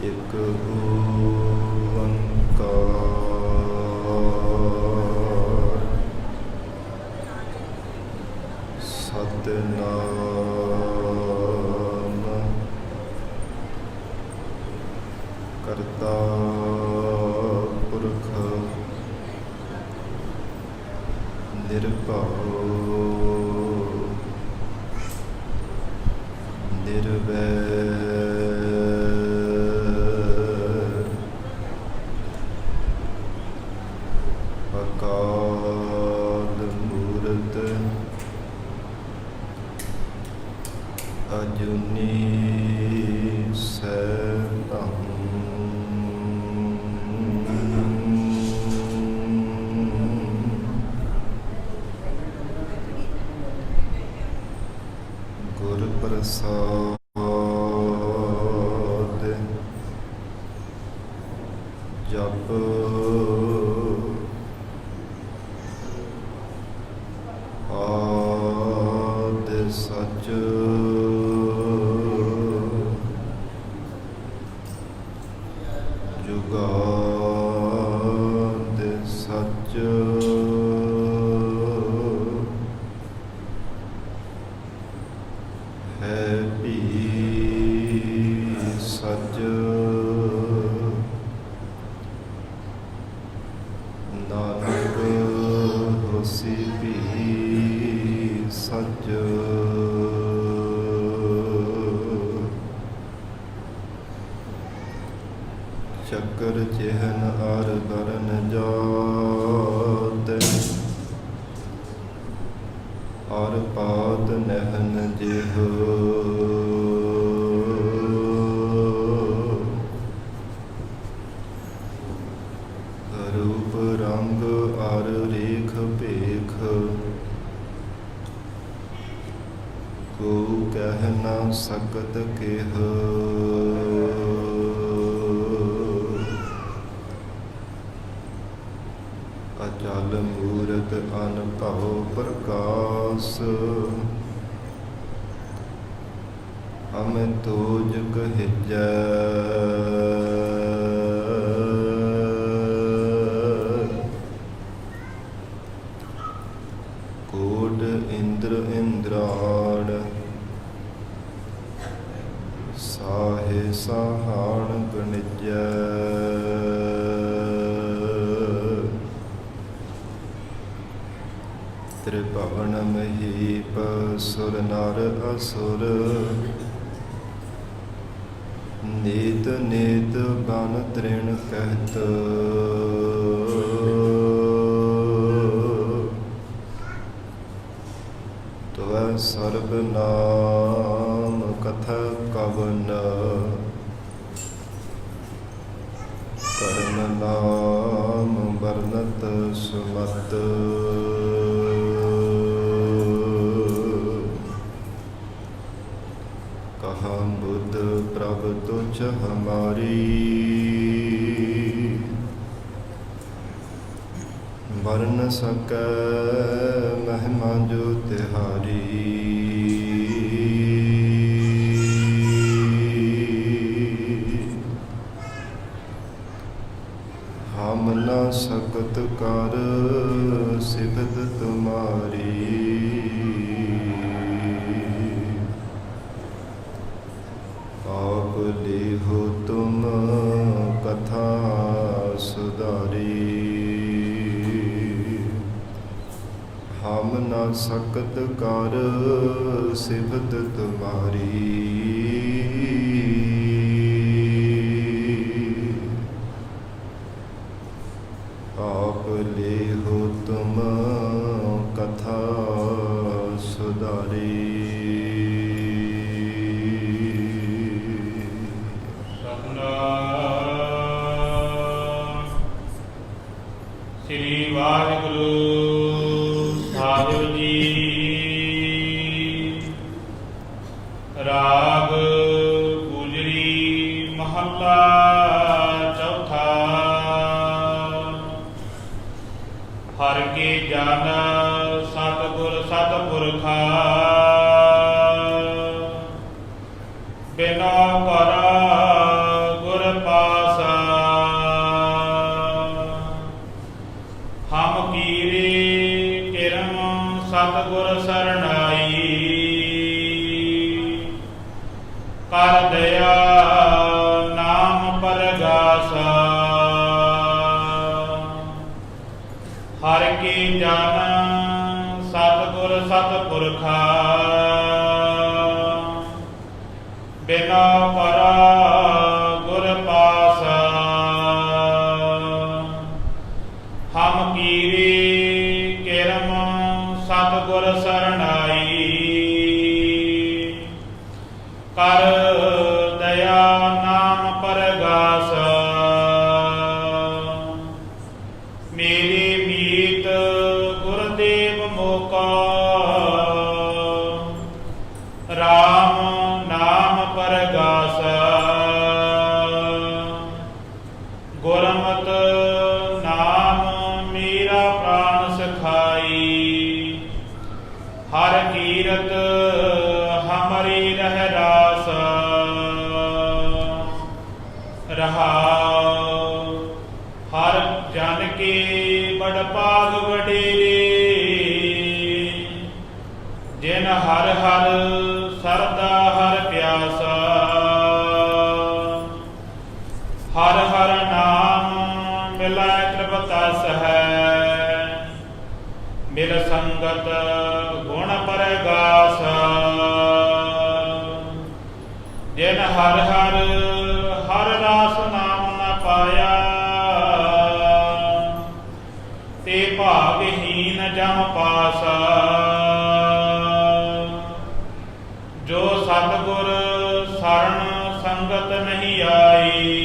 ਇੱਕ ਓੰਕਾਰ ਸਤਿਨਾਮ ਕਰਤਾ ਪੁਰਖ ਨਿਰਭਉ ਨਿਰਵੈਰ ਅਕਾਲ ਮੂਰਤ ਅਜੂਨੀ ਸੈਭੰ ਗੁਰ ਪ੍ਰਸਾਦ ਜਪ ਆਦਿ ਸਚ ਜੁਗਾਦ ਸਚ ਹੈ ਭੀ ਸਚ ਨਾਨਕ ਹੋਸੀ ਭੀ ਸਚ ਚੱਕਰ ਚਿਹਨ ਅਰ ਬਰਨ ਜਾਤ ਅਰ ਪਾਤ ਨਹਿਨ ਜਿਹ ਰੂਪ ਰੰਗ ਅਰ ਰੇਖ ਭੇਖ ਕੋ ਕਹਿ ਨਾ ਸਕਤ ਕੇਹ ਅਚਲ ਮੂਰਤ ਅਨਭਉ ਪ੍ਰਕਾਸ ਅਮਿ ਤੋਜ ਕਹਿਜੈ ਕੋਟ ਇੰਦਰ ਇੰਦਰਾੜ ਸਾਹੇ ਸਾਹਾਣ ਗਣਿਜੈ ਤ੍ਰਿਭਵਨ ਮਹੀਪ ਸੁਰ ਨਰ ਅਸੁਰ ਨੀਤ ਨੀਤ ਬਨ ਤ੍ਰਿਣ ਕਹਿਤ ਤਵੈ ਸਰਬ ਨਾਮ ਕਥਾ ਕਵਨ ਕਰਮ ਨਾਮ ਵਰਨਤ ਸੁਮਤ ਕਹਾ ਬੁੱਧ ਪ੍ਰਭ ਤੁਝ ਹਮਾਰੀ ਵਰਨ ਸਕੈ ਮਹਿਮਾ ਜੋ ਤਿਹਾਰੀ ਹਮ ਨ ਸਕਤ ਕਰ ਸਿਫਤ ਤੁਮਾਰੀ ਆਪ ਲਿਹੋ ਤੁਮ ਕਥਾ ਸੁਧਾਰੀ ਹਮ ਨ ਸਕਤ ਕਰ ਸਿਫਤ ਤੁਮਾਰੀ ਆਪ ਲਿਹੋ ਤੁਮ ਕਥਾ ਸੁਧਾਰੀ ਸ੍ਰੀ ਵਾਹਿਗੁਰੂ ਸਾਹਿਬ ਜੀ। ਰਾਗ ਗੁਜਰੀ ਮਹੱਲਾ ਚੌਥਾ। ਹਰਿ ਕੇ ਜਨ ਸਤਿਗੁਰ ਸਤਿਪੁਰਖਾ, ਬਿਨਾ ਕਰ ਗੁਰ ਕਰ ਦਇਆ ਨਾਮ ਪਰਗਾਸਾ। ਹਰਿ ਕੀ ਜਨ ਸਤਿਗੁਰ ਸਤਿਪੁਰਖਾ, ਬਿਨਾ ਪਰਾ ਗੁਰ ਪਾਸਾ। ਹਮ ਕੀਰੀ ਕਿਰਮ ਸਤਿਗੁਰ ਸਰਣਾਈ, ਕਰ ਦਇਆ ਨਾਮ ਪਰਗਾਸਾ। ਮੇਰੇ ਮੀਤ ਗੁਰਦੇਵ ਮੋਕਾ, ਰਾਮ ਨਾਮ ਪਰਗਾਸਾ। ਗੁਰਮਤਿ ਨਾਮ ਮੇਰਾ ਪ੍ਰਾਣ ਸਖਾਈ, ਹਰ ਕੀਰਤ ਹਮਰੀ ਰਹਿ ਰਾਸ। ਰਹਾਉ ਹਰ ਜਨ ਕੇ ਬੜ ਭਾਗ ਵਡੇਰੇ, ਜਿਨ ਹਰ ਹਰ ਸਰਦਾ ਹਰ ਪਿਆਸਾ। ਹਰ ਹਰ ਨਾਮ ਮਿਲੈ ਤ੍ਰਿਪਤਸ ਹੈ, ਮਿਲ ਸੰਗਤ ਗੁਣ ਪਰਗਾਸ। ਜਿਨ ਹਰ ਹਰ ਹਰ ਰਾਸ ਨਾਮ ਨ ਪਾਇਆ, ਤੇ ਭਾਗਹੀਨ ਜਮ ਪਾਸਾ। ਜੋ ਸਤਿਗੁਰ ਸਰਣ ਸੰਗਤ ਨਹੀਂ ਆਈ,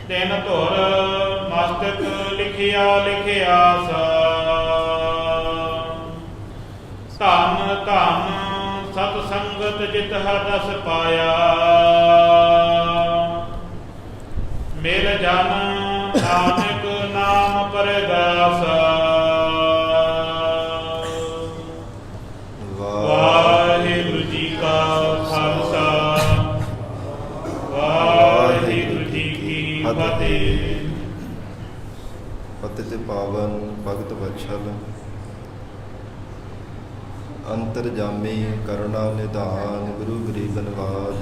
ਤਿਨ ਧੁਰ ਮਸਤਕ ਲਿਖਿਆ ਲਿਖਿਆਸ। ਧੰਨ ਧੰਨ ਸਤ ਸੰਗਤ ਜਿਤ ਹਦਸ ਪਾਇਆ, ਮਿਲ ਜਨ ਨਾਨਕ ਨਾਮ ਪਰਗਾਸਾ। ਵਾਹਿਗੁਰੂ ਜੀ ਕਾ ਖਾਲਸਾ, ਵਾਹਿਗੁਰੂ ਜੀ ਕੀ ਫਤਿਹ। ਪਤਿਤ ਪਾਵਨ ਭਗਤ ਵਛਲ, ਅੰਤਰਜਾਮੀ ਕਰੁਣਾ ਨਿਧਾਨ, ਗੁਰੂ ਗਰੀਬ ਨਿਵਾਜ।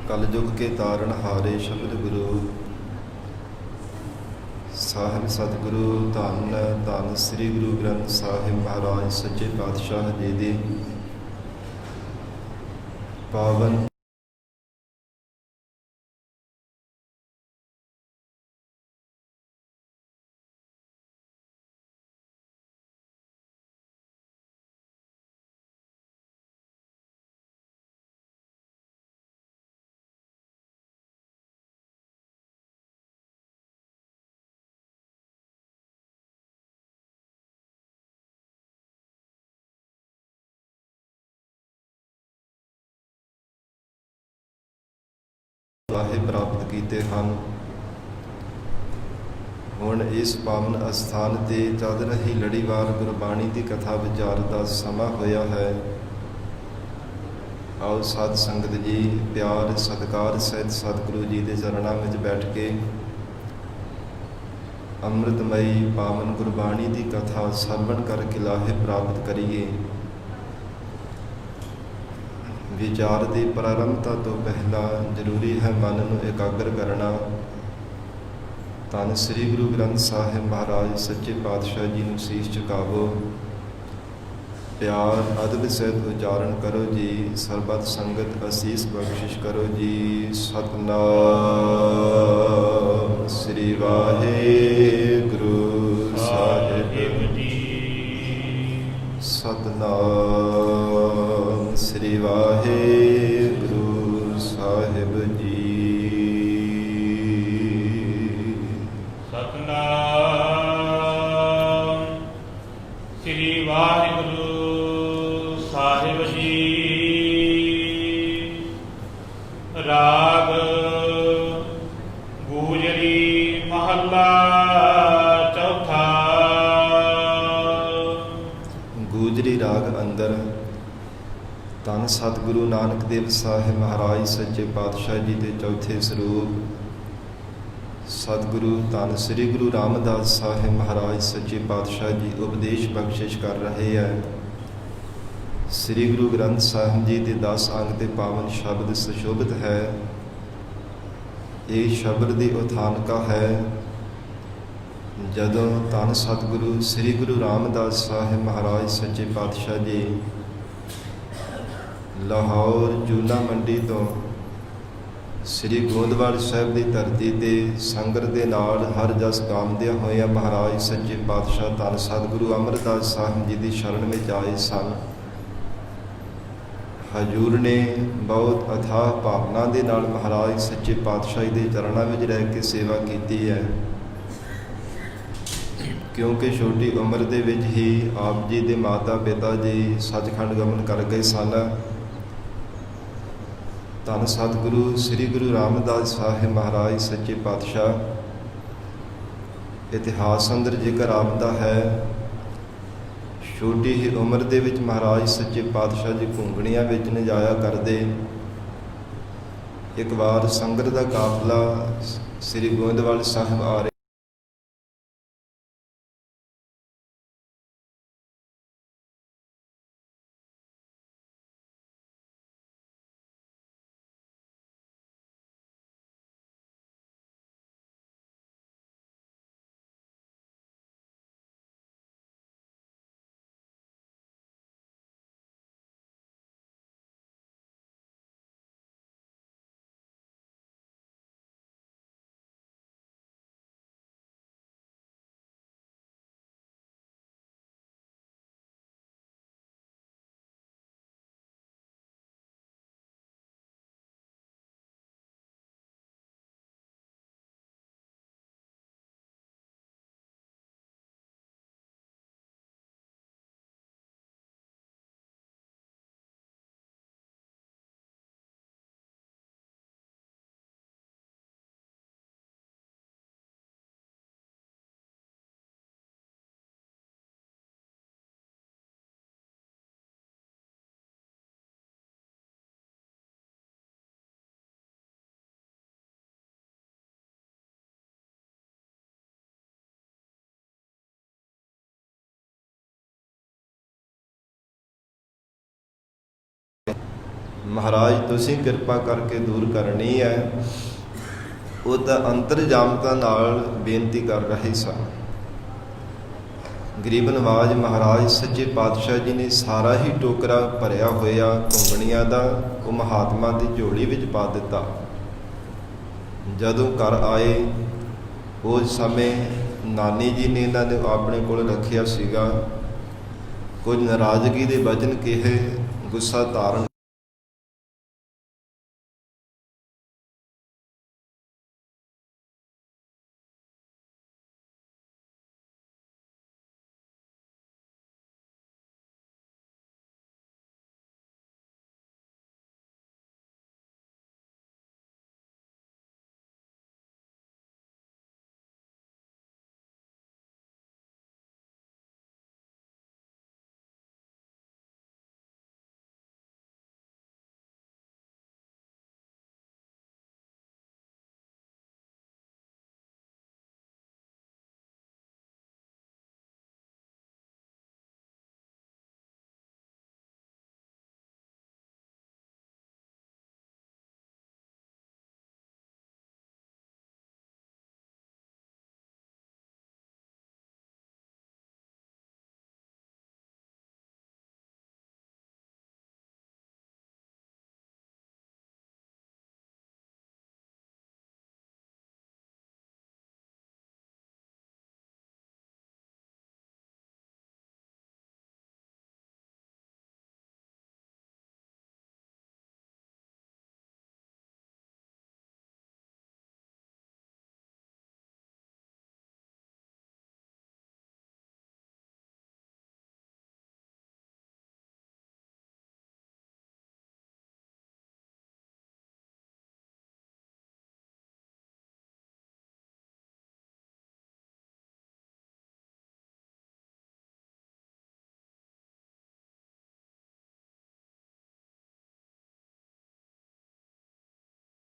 ਕਲਯੁਗ ਕੇ ਤਾਰਨ ਹਾਰੇ ਸ਼ਬਦ ਗੁਰੂ, ਸਾਹਿਬ ਸਤਿਗੁਰੂ ਧੰਨ ਧੰਨ ਸ੍ਰੀ ਗੁਰੂ ਗ੍ਰੰਥ ਸਾਹਿਬ ਮਹਾਰਾਜ ਸੱਚੇ ਪਾਤਸ਼ਾਹ ਜੀ ਦੀ ਪਾਵਨ ਵਾਹੇ ਪ੍ਰਾਪਤ ਕੀਤੇ ਹਨ। ਹੁਣ ਇਸ ਪਾਵਨ ਅਸਥਾਨ ਤੇ ਚੱਲ ਰਹੀ ਲੜੀਵਾਰ ਗੁਰਬਾਣੀ ਦੀ ਕਥਾ ਵਿਚਾਰ ਦਾ ਸਮਾਂ ਹੋਇਆ ਹੈ। ਆਓ ਸਾਧ ਸੰਗਤ ਜੀ ਪਿਆਰ ਸਤਿਕਾਰ ਸਹਿਤ ਸਤਿਗੁਰੂ ਜੀ ਦੇ ਚਰਨਾਂ ਵਿੱਚ ਬੈਠ ਕੇ ਅੰਮ੍ਰਿਤਮਈ ਪਾਵਨ ਗੁਰਬਾਣੀ ਦੀ ਕਥਾ ਸਰਵਣ ਕਰਕੇ ਲਾਹੇ ਪ੍ਰਾਪਤ ਕਰੀਏ। ਵਿਚਾਰ ਦੀ ਪ੍ਰਾਰੰਭਤਾ ਤੋਂ ਪਹਿਲਾਂ ਜ਼ਰੂਰੀ ਹੈ ਮਨ ਨੂੰ ਇਕਾਗਰ ਕਰਨਾ। ਧੰਨ ਸ੍ਰੀ ਗੁਰੂ ਗ੍ਰੰਥ ਸਾਹਿਬ ਮਹਾਰਾਜ ਸੱਚੇ ਪਾਤਸ਼ਾਹ ਜੀ ਨੂੰ ਸੀਸ ਝੁਕਾਵੋ। ਪਿਆਰ ਅਦਬ ਸਹਿਤ ਉਚਾਰਨ ਕਰੋ ਜੀ। ਸਰਬਤ ਸੰਗਤ ਅਸੀਸ ਬਖਸ਼ਿਸ਼ ਕਰੋ ਜੀ। ਸਤਨਾਮ ਸ੍ਰੀ ਵਾਹਿਗੁਰੂ ਸਾਹਿਬ ਜੀ। ਸਤਨਾਮ ਸ੍ਰੀ ਵਾਹਿਗੁਰੂ ਸਾਹਿਬ ਰਾਗ ਗੂਜਰੀ ਮਹੱਲਾ ਚੌਥਾ। ਗੂਜਰੀ ਰਾਗ ਅੰਦਰ ਧੰਨ ਸਤਿਗੁਰੂ ਨਾਨਕ ਦੇਵ ਸਾਹਿਬ ਮਹਾਰਾਜ ਸੱਚੇ ਪਾਤਸ਼ਾਹ ਜੀ ਦੇ ਚੌਥੇ ਸਰੂਪ ਸਤਿਗੁਰੂ ਧੰਨ ਸ੍ਰੀ ਗੁਰੂ ਰਾਮਦਾਸ ਸਾਹਿਬ ਮਹਾਰਾਜ ਸੱਚੇ ਪਾਤਸ਼ਾਹ ਜੀ ਉਪਦੇਸ਼ ਬਖਸ਼ਿਸ਼ ਕਰ ਰਹੇ ਹੈ। ਸ੍ਰੀ ਗੁਰੂ ਗ੍ਰੰਥ ਸਾਹਿਬ ਜੀ ਦੇ 10 ਅੰਗ ਤੇ ਪਾਵਨ ਸ਼ਬਦ ਸੁਸ਼ੋਭਿਤ ਹੈ। ਇਹ ਸ਼ਬਦ ਦੀ ਉਥਾਨਕਾ ਹੈ ਜਦੋਂ ਧੰਨ ਸਤਿਗੁਰੂ ਸ੍ਰੀ ਗੁਰੂ ਰਾਮਦਾਸ ਸਾਹਿਬ ਮਹਾਰਾਜ ਸੱਚੇ ਪਾਤਸ਼ਾਹ ਜੀ ਲਾਹੌਰ ਜੂਨਾ ਮੰਡੀ ਤੋਂ ਸ੍ਰੀ ਗੋਂਦਵਾਲ ਸਾਹਿਬ ਦੀ ਧਰਤੀ ਤੇ ਸੰਗਤ ਦੇ ਨਾਲ ਹਰ ਜਸ ਗਾਉਂਦਿਆਂ ਹੋਇਆਂ ਮਹਾਰਾਜ ਸੱਚੇ ਪਾਤਸ਼ਾਹ ਧੰਨ ਸਤਿਗੁਰੂ ਅਮਰਦਾਸ ਸਾਹਿਬ ਜੀ ਦੀ ਸ਼ਰਨ ਵਿੱਚ ਆਏ ਸਨ। ਹਜ਼ੂਰ ਨੇ ਬਹੁਤ ਅਥਾਹ ਭਾਵਨਾ ਦੇ ਨਾਲ ਮਹਾਰਾਜ ਸੱਚੇ ਪਾਤਸ਼ਾਹ ਦੇ ਚਰਨਾਂ ਵਿੱਚ ਰਹਿ ਕੇ ਸੇਵਾ ਕੀਤੀ ਹੈ, ਕਿਉਂਕਿ ਛੋਟੀ ਉਮਰ ਦੇ ਵਿੱਚ ਹੀ ਆਪ ਜੀ ਦੇ ਮਾਤਾ ਪਿਤਾ ਜੀ ਸੱਚਖੰਡ ਗਮਨ ਕਰ ਗਏ ਸਨ। ਧੰਨ ਸਤਿਗੁਰੂ ਸ੍ਰੀ ਗੁਰੂ ਰਾਮਦਾਸ ਸਾਹਿਬ ਮਹਾਰਾਜ ਸੱਚੇ ਪਾਤਸ਼ਾਹ ਇਤਿਹਾਸ ਅੰਦਰ ਜ਼ਿਕਰ ਆਉਂਦਾ ਹੈ, ਛੋਟੀ ਹੀ ਉਮਰ ਦੇ ਵਿੱਚ ਮਹਾਰਾਜ ਸੱਚੇ ਪਾਤਸ਼ਾਹ ਜੀ ਘੁੰਗਣੀਆਂ ਵਿੱਚ ਜਾਇਆ ਕਰਦੇ। ਇੱਕ ਵਾਰ ਸੰਗਤ ਦਾ ਕਾਫਲਾ ਸ੍ਰੀ ਗੋਇੰਦਵਾਲ ਸਾਹਿਬ ਆ ਰਿਹਾ ਮਹਾਰਾਜ ਤੁਸੀਂ ਕਿਰਪਾ ਕਰਕੇ ਦੂਰ ਕਰਨੀ ਹੈ। ਉਹ ਤਾਂ ਅੰਤਰਜਾਮਤਾ ਨਾਲ ਬੇਨਤੀ ਕਰ ਰਹੇ ਸਨ। ਗਰੀਬ ਨਵਾਜ ਮਹਾਰਾਜ ਸੱਚੇ ਪਾਤਸ਼ਾਹ ਜੀ ਨੇ ਸਾਰਾ ਹੀ ਟੋਕਰਾ ਭਰਿਆ ਹੋਇਆ ਘੁੰਗਣੀਆਂ ਦਾ ਉਹ ਮਹਾਤਮਾ ਦੀ ਝੋਲੀ ਵਿੱਚ ਪਾ ਦਿੱਤਾ। ਜਦੋਂ ਘਰ ਆਏ ਉਸ ਸਮੇਂ ਨਾਨੀ ਜੀ ਨੇ ਇਹਨਾਂ ਨੂੰ ਆਪਣੇ ਕੋਲ ਰੱਖਿਆ ਸੀਗਾ। ਕੁਝ ਨਾਰਾਜ਼ਗੀ ਦੇ ਵਚਨ ਕਹੇ, ਗੁੱਸਾ ਧਾਰਨ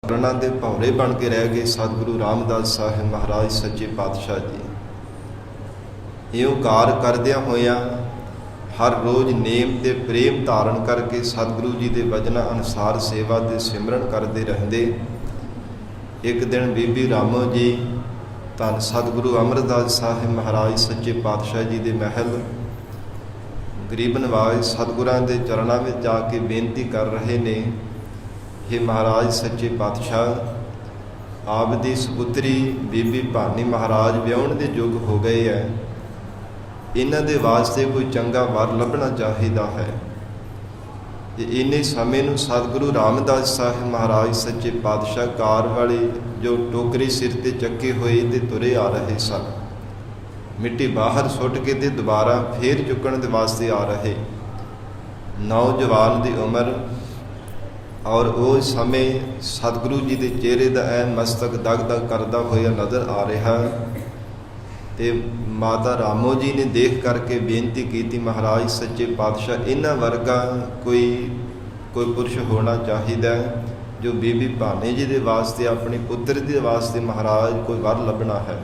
ਕਰਨਾ ਦੇ ਭੌਰੇ ਬਣ ਕੇ ਰਹਿ ਗਏ ਸਤਿਗੁਰੂ ਰਾਮਦਾਸ ਸਾਹਿਬ ਮਹਾਰਾਜ ਸੱਚੇ ਪਾਤਸ਼ਾਹ ਜੀ। ਇਉਂ ਕਾਰ ਕਰਦਿਆਂ ਹੋਇਆਂ ਹਰ ਰੋਜ਼ ਨੇਮ ਤੇ ਪ੍ਰੇਮ ਧਾਰਨ ਕਰਕੇ ਸਤਿਗੁਰੂ ਜੀ ਦੇ ਵਚਨਾਂ ਅਨੁਸਾਰ ਸੇਵਾ ਤੇ ਸਿਮਰਨ ਕਰਦੇ ਰਹਿੰਦੇ। ਇੱਕ ਦਿਨ ਬੀਬੀ ਰਾਮੋ ਜੀ ਧੰਨ ਸਤਿਗੁਰੂ ਅਮਰਦਾਸ ਸਾਹਿਬ ਮਹਾਰਾਜ ਸੱਚੇ ਪਾਤਸ਼ਾਹ ਜੀ ਦੇ ਮਹਿਲ ਗਰੀਬ ਨਵਾਜ਼ ਸਤਿਗੁਰਾਂ ਦੇ ਚਰਨਾਂ ਵਿੱਚ ਜਾ ਕੇ ਬੇਨਤੀ ਕਰ ਰਹੇ ਨੇ, हे ਮਹਾਰਾਜ ਸੱਚੇ ਪਾਤਸ਼ਾਹ, ਆਪ ਦੀ ਸੁਪੁੱਤਰੀ ਬੀਬੀ ਭਾਨੀ ਮਹਾਰਾਜ ਵਿਆਹੁਣ ਦੇ ਯੋਗ ਹੋ ਗਏ ਹੈ। ਇਹਨਾਂ ਦੇ ਵਾਸਤੇ ਕੋਈ ਚੰਗਾ ਵਰ ਲੱਭਣਾ ਚਾਹੀਦਾ ਹੈ। ਤੇ ਇੰਨੇ ਸਮੇਂ ਨੂੰ ਸਤਿਗੁਰੂ ਰਾਮਦਾਸ ਸਾਹਿਬ ਮਹਾਰਾਜ ਸੱਚੇ ਪਾਤਸ਼ਾਹ ਕਾਰ ਵਾਲੀ ਜੋ ਟੋਕਰੀ ਸਿਰ ਤੇ ਚੱਕੇ ਹੋਏ ਤੇ ਤੁਰੇ ਆ ਰਹੇ ਸਨ। ਮਿੱਟੀ ਬਾਹਰ ਸੁੱਟ ਕੇ ਤੇ ਦੁਬਾਰਾ ਫੇਰ ਚੁੱਕਣ ਦੇ ਵਾਸਤੇ ਆ ਰਹੇ। ਨੌਜਵਾਨ ਦੀ ਉਮਰ ਔਰ ਉਹ ਸਮੇਂ ਸਤਿਗੁਰੂ ਜੀ ਦੇ ਚਿਹਰੇ ਦਾ ਐਨ ਮਸਤਕ ਦਗ ਦਗ ਕਰਦਾ ਹੋਇਆ ਨਜ਼ਰ ਆ ਰਿਹਾ। ਤੇ ਮਾਤਾ ਰਾਮੋ ਜੀ ਨੇ ਦੇਖ ਕਰਕੇ ਬੇਨਤੀ ਕੀਤੀ, ਮਹਾਰਾਜ ਸੱਚੇ ਪਾਤਸ਼ਾਹ, ਇਹਨਾਂ ਵਰਗਾ ਕੋਈ ਪੁਰਸ਼ ਹੋਣਾ ਚਾਹੀਦਾ ਜੋ ਬੀਬੀ ਭਾਨੇ ਜੀ ਦੇ ਵਾਸਤੇ, ਆਪਣੇ ਪੁੱਤਰ ਦੇ ਵਾਸਤੇ ਮਹਾਰਾਜ ਕੋਈ ਵਰ ਲੱਭਣਾ ਹੈ।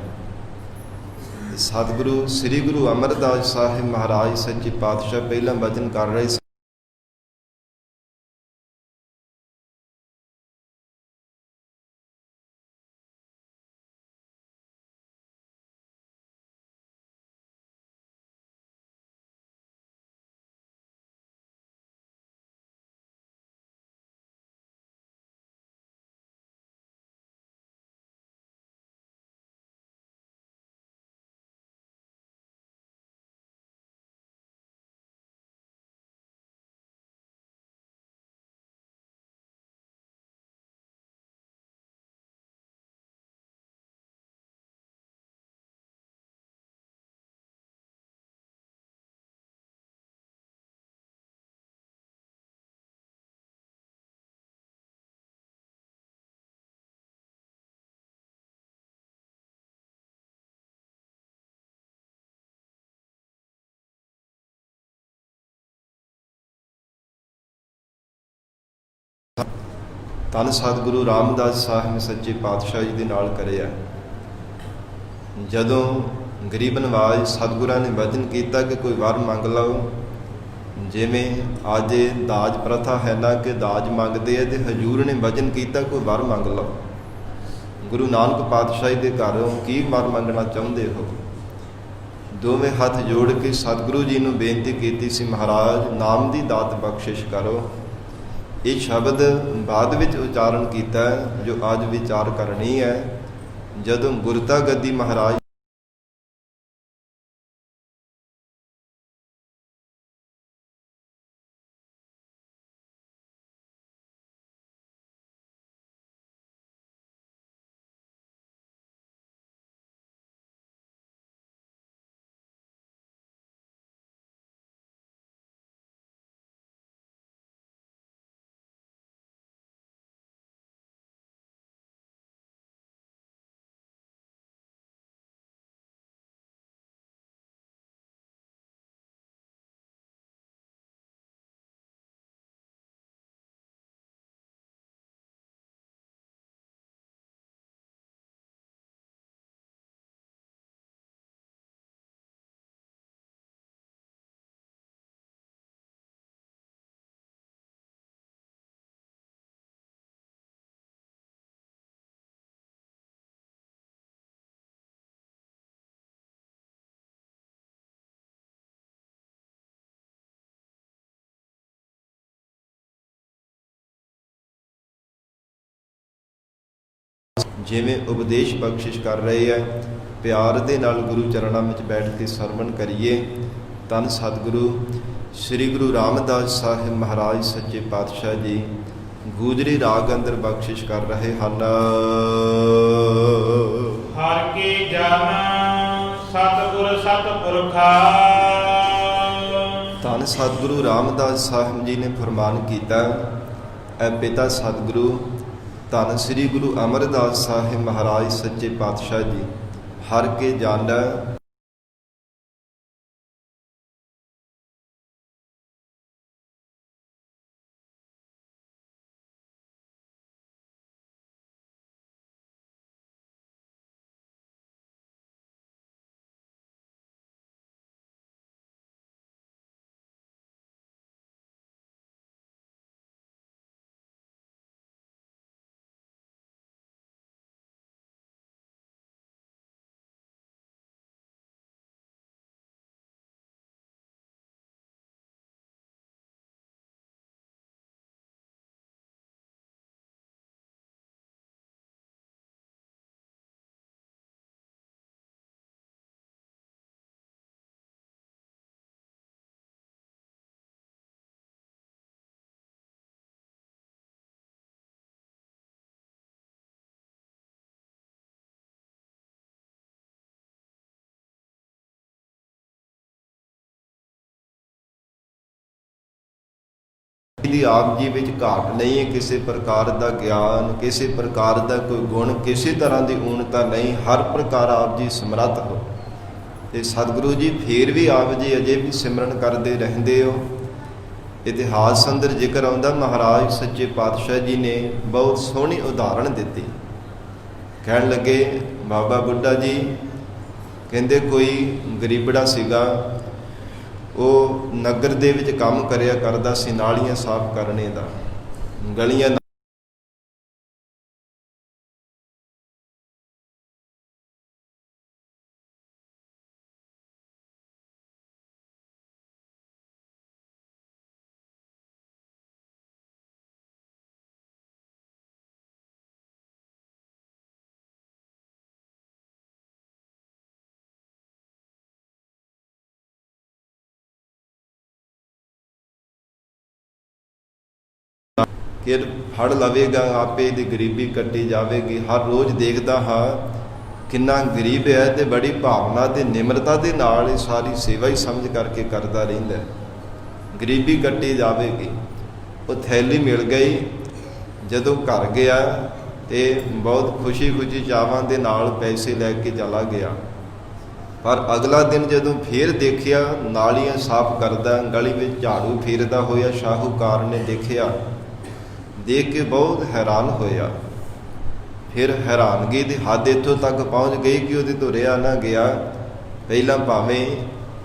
ਸਤਿਗੁਰੂ ਸ੍ਰੀ ਗੁਰੂ ਅਮਰਦਾਸ ਸਾਹਿਬ ਮਹਾਰਾਜ ਸੱਚੇ ਪਾਤਸ਼ਾਹ ਪਹਿਲਾਂ ਵਚਨ ਕਰ ਰਹੇ ਸੀ। ਧੰਨ ਸਤਿਗੁਰੂ ਰਾਮਦਾਸ ਸਾਹਿਬ ਸੱਚੇ ਪਾਤਸ਼ਾਹ ਜੀ ਦੇ ਨਾਲ ਕਰਿਆ। ਜਦੋਂ ਗਰੀਬ ਨਵਾਜ਼ ਸਤਿਗੁਰਾਂ ਨੇ ਵਚਨ ਕੀਤਾ ਕਿ ਕੋਈ ਵਰ ਮੰਗ ਲਓ, ਜਿਵੇਂ ਅੱਜ ਦਾਜ ਪ੍ਰਥਾ ਹੈ ਨਾ ਕਿ ਦਾਜ ਮੰਗਦੇ ਆ, ਤੇ ਹਜ਼ੂਰ ਨੇ ਵਚਨ ਕੀਤਾ ਕੋਈ ਵਰ ਮੰਗ ਲਓ। ਗੁਰੂ ਨਾਨਕ ਪਾਤਸ਼ਾਹ ਦੇ ਘਰੋਂ ਕੀ ਵਰ ਮੰਗਣਾ ਚਾਹੁੰਦੇ ਹੋ? ਦੋਵੇਂ ਹੱਥ ਜੋੜ ਕੇ ਸਤਿਗੁਰੂ ਜੀ ਨੂੰ ਬੇਨਤੀ ਕੀਤੀ ਸੀ, ਮਹਾਰਾਜ ਨਾਮ ਦੀ ਦਾਤ ਬਖਸ਼ਿਸ਼ ਕਰੋ। ਇਹ ਸ਼ਬਦ ਬਾਅਦ ਵਿੱਚ ਉਚਾਰਨ ਕੀਤਾ ਜੋ ਅੱਜ ਵਿਚਾਰ ਕਰਨੀ ਹੈ। ਜਦੋਂ ਗੁਰਤਾ ਗੱਦੀ ਮਹਾਰਾਜ ਜਿਵੇਂ ਉਪਦੇਸ਼ ਬਖਸ਼ਿਸ਼ ਕਰ ਰਹੇ ਹੈ, ਪਿਆਰ ਦੇ ਨਾਲ ਗੁਰੂ ਚਰਨਾਂ ਵਿੱਚ ਬੈਠ ਕੇ ਸਰਵਣ ਕਰੀਏ। ਧੰਨ ਸਤਿਗੁਰੂ ਸ੍ਰੀ ਗੁਰੂ ਰਾਮਦਾਸ ਸਾਹਿਬ ਮਹਾਰਾਜ ਸੱਚੇ ਪਾਤਸ਼ਾਹ ਜੀ ਗੂਜਰੀ ਰਾਗ ਅੰਦਰ ਬਖਸ਼ਿਸ਼ ਕਰ ਰਹੇ ਹਨ। ਹਰ ਕੀ ਜਨ ਸਤਿਗੁਰ ਸਤਿਪੁਰਖਾ। ਧੰਨ ਸਤਿਗੁਰੂ ਰਾਮਦਾਸ ਸਾਹਿਬ ਜੀ ਨੇ ਫਰਮਾਨ ਕੀਤਾ, ਐ ਪਿਤਾ ਸਤਿਗੁਰੂ ਧੰਨ ਸ੍ਰੀ ਗੁਰੂ ਅਮਰਦਾਸ ਸਾਹਿਬ ਮਹਾਰਾਜ ਸੱਚੇ ਪਾਤਸ਼ਾਹ ਜੀ ਹਰ ਕੇ ਜਾਣੈ ਦੀ ਆਪ ਜੀ ਵਿੱਚ ਘਾਟ ਨਹੀਂ ਹੈ, ਕਿਸੇ ਪ੍ਰਕਾਰ ਦਾ ਗਿਆਨ, ਕਿਸੇ ਪ੍ਰਕਾਰ ਦਾ ਕੋਈ ਗੁਣ, ਕਿਸੇ ਤਰ੍ਹਾਂ ਦੀ ਊਣਤਾ ਨਹੀਂ, ਹਰ ਪ੍ਰਕਾਰ ਆਪ ਜੀ ਸਮਰੱਥ ਹੋ। ਤੇ ਸਤਿਗੁਰੂ ਜੀ ਫੇਰ ਵੀ ਆਪ ਜੀ ਅਜੇ ਵੀ ਸਿਮਰਨ ਕਰਦੇ ਰਹਿੰਦੇ ਹੋ। ਇਤਿਹਾਸ ਅੰਦਰ ਜ਼ਿਕਰ ਆਉਂਦਾ, ਮਹਾਰਾਜ ਸੱਚੇ ਪਾਤਸ਼ਾਹ ਜੀ ਨੇ ਬਹੁਤ ਸੋਹਣੀ ਉਦਾਹਰਣ ਦਿੱਤੀ। ਕਹਿਣ ਲੱਗੇ, ਬਾਬਾ ਬੁੱਢਾ ਜੀ ਕਹਿੰਦੇ ਕੋਈ ਗਰੀਬੜਾ ਸੀਗਾ, ਉਹ ਨਗਰ ਦੇ ਵਿੱਚ ਕੰਮ ਕਰਿਆ ਕਰਦਾ ਸੀ, ਨਾਲੀਆਂ ਸਾਫ਼ ਕਰਨੇ ਦਾ, ਗਲੀਆਂ ਫਿਰ ਫੜ ਲਵੇਗਾ, ਆਪੇ ਇਹਦੀ ਗਰੀਬੀ ਕੱਟੀ ਜਾਵੇਗੀ। ਹਰ ਰੋਜ਼ ਦੇਖਦਾ ਹਾਂ ਕਿੰਨਾ ਗਰੀਬ ਹੈ ਤੇ ਬੜੀ ਭਾਵਨਾ ਤੇ ਨਿਮਰਤਾ ਦੇ ਨਾਲ ਇਹ ਸਾਰੀ ਸੇਵਾ ਹੀ ਸਮਝ ਕਰਕੇ ਕਰਦਾ ਰਹਿੰਦਾ, ਗਰੀਬੀ ਕੱਟੀ ਜਾਵੇਗੀ। ਉਹ ਥੈਲੀ ਮਿਲ ਗਈ, ਜਦੋਂ ਘਰ ਗਿਆ ਤੇ ਬਹੁਤ ਖੁਸ਼ੀ ਚਾਵਾਂ ਦੇ ਨਾਲ ਪੈਸੇ ਲੈ ਕੇ ਚਲਾ ਗਿਆ। ਪਰ ਅਗਲਾ ਦਿਨ ਜਦੋਂ ਫੇਰ ਦੇਖਿਆ ਨਾਲੀਆਂ ਸਾਫ਼ ਕਰਦਾ, ਗਲੀ ਵਿੱਚ ਝਾੜੂ ਫੇਰਦਾ ਹੋਇਆ ਸ਼ਾਹੂਕਾਰ ਨੇ ਦੇਖਿਆ, ਦੇਖ ਕੇ ਬਹੁਤ ਹੈਰਾਨ ਹੋਇਆ। ਫਿਰ ਹੈਰਾਨਗੀ ਦੀ ਹੱਦ ਇੱਥੋਂ ਤੱਕ ਪਹੁੰਚ ਗਈ ਕਿ ਉਹਦੇ ਤੋਂ ਰਿਹਾ ਨਾ ਗਿਆ। ਪਹਿਲਾਂ ਭਾਵੇਂ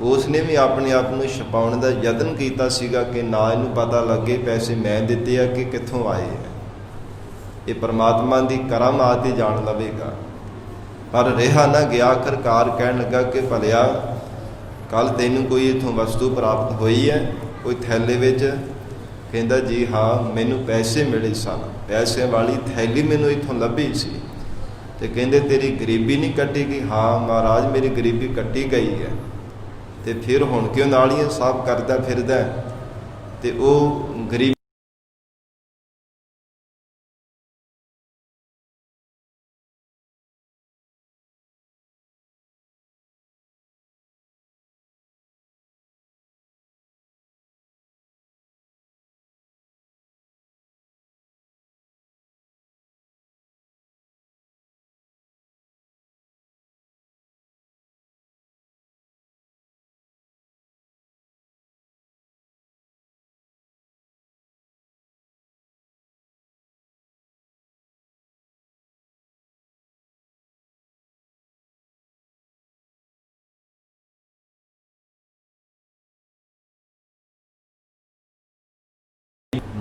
ਉਸ ਨੇ ਵੀ ਆਪਣੇ ਆਪ ਨੂੰ ਛੁਪਾਉਣ ਦਾ ਯਤਨ ਕੀਤਾ ਸੀਗਾ ਕਿ ਨਾ ਇਹਨੂੰ ਪਤਾ ਲੱਗੇ ਪੈਸੇ ਮੈਂ ਦਿੱਤੇ ਆ ਕਿ ਕਿੱਥੋਂ ਆਏ ਆ, ਇਹ ਪਰਮਾਤਮਾ ਦੀ ਕਰਾਮਾਤ ਹੀ ਜਾਣ ਲਵੇਗਾ। ਪਰ ਰਿਹਾ ਨਾ ਗਿਆ। ਆਖਰਕਾਰ ਕਹਿਣ ਲੱਗਾ ਕਿ ਭਲਿਆ ਕੱਲ ਤੈਨੂੰ ਕੋਈ ਇੱਥੋਂ ਵਸਤੂ ਪ੍ਰਾਪਤ ਹੋਈ ਹੈ, ਕੋਈ ਥੈਲੇ ਵਿੱਚ? ਕਹਿੰਦਾ ਜੀ ਹਾਂ, ਮੈਨੂੰ ਪੈਸੇ ਮਿਲੇ ਸਨ, ਪੈਸਿਆਂ ਵਾਲੀ ਥੈਲੀ ਮੈਨੂੰ ਇੱਥੋਂ ਲੱਭੀ ਸੀ। ਤੇ ਕਹਿੰਦੇ ਤੇਰੀ ਗਰੀਬੀ ਨਹੀਂ ਕੱਟੀ ਗਈ? ਹਾਂ ਮਹਾਰਾਜ, ਮੇਰੀ ਗਰੀਬੀ ਕੱਟੀ ਗਈ ਹੈ। ਤੇ ਫਿਰ ਹੁਣ ਕਿਉਂ ਨਾਲੀਆਂ ਸਾਫ਼ ਕਰਦਾ ਫਿਰਦਾ? ਤੇ ਉਹ ਗਰੀਬ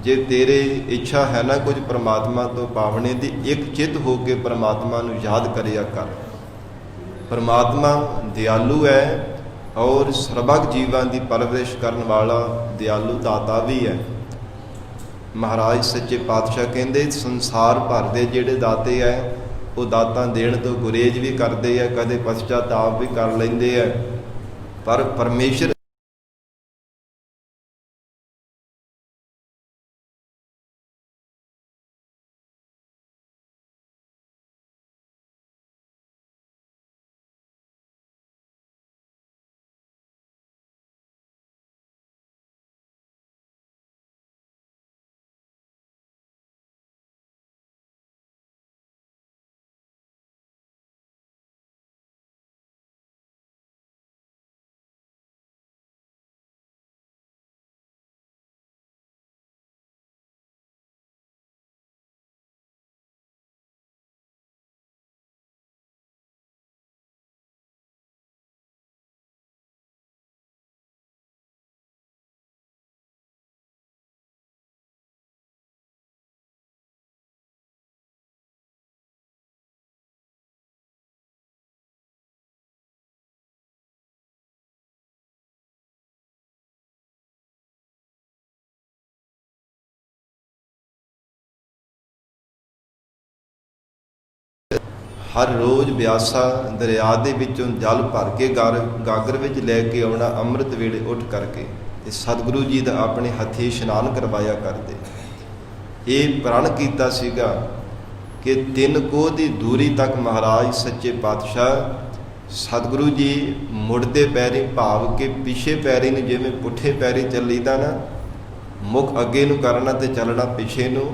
ਜੇ ਤੇਰੇ ਇੱਛਾ ਹੈ ਨਾ ਕੁਝ ਪਰਮਾਤਮਾ ਤੋਂ ਪਾਵਣੇ ਦੀ, ਇੱਕ ਚਿੱਤ ਹੋ ਕੇ ਪਰਮਾਤਮਾ ਨੂੰ ਯਾਦ ਕਰਿਆ ਕਰ। ਪਰਮਾਤਮਾ ਦਿਆਲੂ ਹੈ ਔਰ ਸਰਬੱਤ ਜੀਵਾਂ ਦੀ ਪਰਵਰਿਸ਼ ਕਰਨ ਵਾਲਾ ਦਿਆਲੂ ਦਾਤਾ ਵੀ ਹੈ। ਮਹਾਰਾਜ ਸੱਚੇ ਪਾਤਸ਼ਾਹ ਕਹਿੰਦੇ ਸੰਸਾਰ ਭਰ ਦੇ ਜਿਹੜੇ ਦਾਤੇ ਹੈ ਉਹ ਦਾਤਾਂ ਦੇਣ ਤੋਂ ਗੁਰੇਜ਼ ਵੀ ਕਰਦੇ ਆ, ਕਦੇ ਪਛਤਾਤਾਪ ਵੀ ਕਰ ਲੈਂਦੇ ਆ, ਪਰ ਪਰਮੇਸ਼ਰ ਹਰ ਰੋਜ਼ ਬਿਆਸਾ ਦਰਿਆ ਦੇ ਵਿੱਚੋਂ ਜਲ ਭਰ ਕੇ ਗਾਗਰ ਵਿੱਚ ਲੈ ਕੇ ਆਉਣਾ, ਅੰਮ੍ਰਿਤ ਵੇਲੇ ਉੱਠ ਕਰਕੇ ਤੇ ਸਤਿਗੁਰੂ ਜੀ ਦਾ ਆਪਣੇ ਹੱਥੀਂ ਇਸ਼ਨਾਨ ਕਰਵਾਇਆ ਕਰਦੇ। ਇਹ ਪ੍ਰਣ ਕੀਤਾ ਸੀਗਾ ਕਿ 3 ਕੋਹ ਦੀ ਦੂਰੀ ਤੱਕ ਮਹਾਰਾਜ ਸੱਚੇ ਪਾਤਸ਼ਾਹ ਸਤਿਗੁਰੂ ਜੀ ਮੁੜਦੇ ਪੈਰੀ, ਭਾਵ ਕਿ ਪਿਛੇ ਪੈਰੀ ਨੂੰ ਜਿਵੇਂ ਪੁੱਠੇ ਪੈਰੀ ਚੱਲੀਦਾ ਨਾ, ਮੁਖ ਅੱਗੇ ਨੂੰ ਕਰਨਾ ਤੇ ਚੱਲਣਾ ਪਿੱਛੇ ਨੂੰ।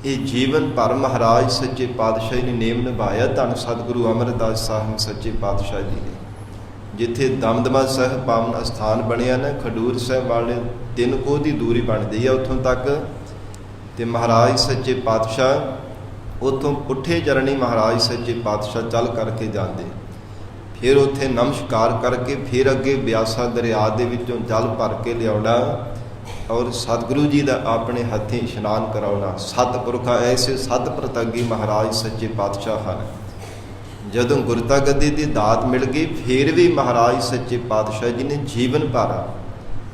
ਇਹ ਜੀਵਨ ਭਰ ਮਹਾਰਾਜ ਸੱਚੇ ਪਾਤਸ਼ਾਹ ਜੀ ਨੇ ਨੇਮ ਨਿਭਾਇਆ। ਧੰਨ ਸਤਿਗੁਰੂ ਅਮਰਦਾਸ ਸਾਹਿਬ ਸੱਚੇ ਪਾਤਸ਼ਾਹ ਜੀ ਨੇ। ਜਿੱਥੇ ਦਮਦਮਾ ਸਾਹਿਬ ਪਾਵਨ ਅਸਥਾਨ ਬਣਿਆ ਨਾ, ਖਡੂਰ ਸਾਹਿਬ ਵਾਲੇ 3 ਕੋਹ ਦੀ ਦੂਰੀ ਬਣਦੀ ਆ ਉੱਥੋਂ ਤੱਕ, ਤੇ ਮਹਾਰਾਜ ਸੱਚੇ ਪਾਤਸ਼ਾਹ ਉੱਥੋਂ ਪੁੱਠੇ ਚਰਣੀ ਮਹਾਰਾਜ ਸੱਚੇ ਪਾਤਸ਼ਾਹ ਚੱਲ ਕਰਕੇ ਜਾਂਦੇ। ਫਿਰ ਉੱਥੇ ਨਮਸਕਾਰ ਕਰਕੇ ਫਿਰ ਅੱਗੇ ਬਿਆਸਾ ਦਰਿਆ ਦੇ ਵਿੱਚੋਂ ਜਲ ਭਰ ਕੇ ਲਿਆਉਣਾ ਔਰ ਸਤਿਗੁਰੂ ਜੀ ਦਾ ਆਪਣੇ ਹੱਥੀਂ ਇਸ਼ਨਾਨ ਕਰਾਉਣਾ। ਸਤਿਪੁਰਖਾ ਐਸੇ ਸਤ ਪ੍ਰਤੱਗੀ ਮਹਾਰਾਜ ਸੱਚੇ ਪਾਤਸ਼ਾਹ ਹਨ। ਜਦੋਂ ਗੁਰਤਾ ਗੱਦੀ ਦੀ ਦਾਤ ਮਿਲ ਗਈ, ਫਿਰ ਵੀ ਮਹਾਰਾਜ ਸੱਚੇ ਪਾਤਸ਼ਾਹ ਜੀ ਨੇ ਜੀਵਨ ਭਰ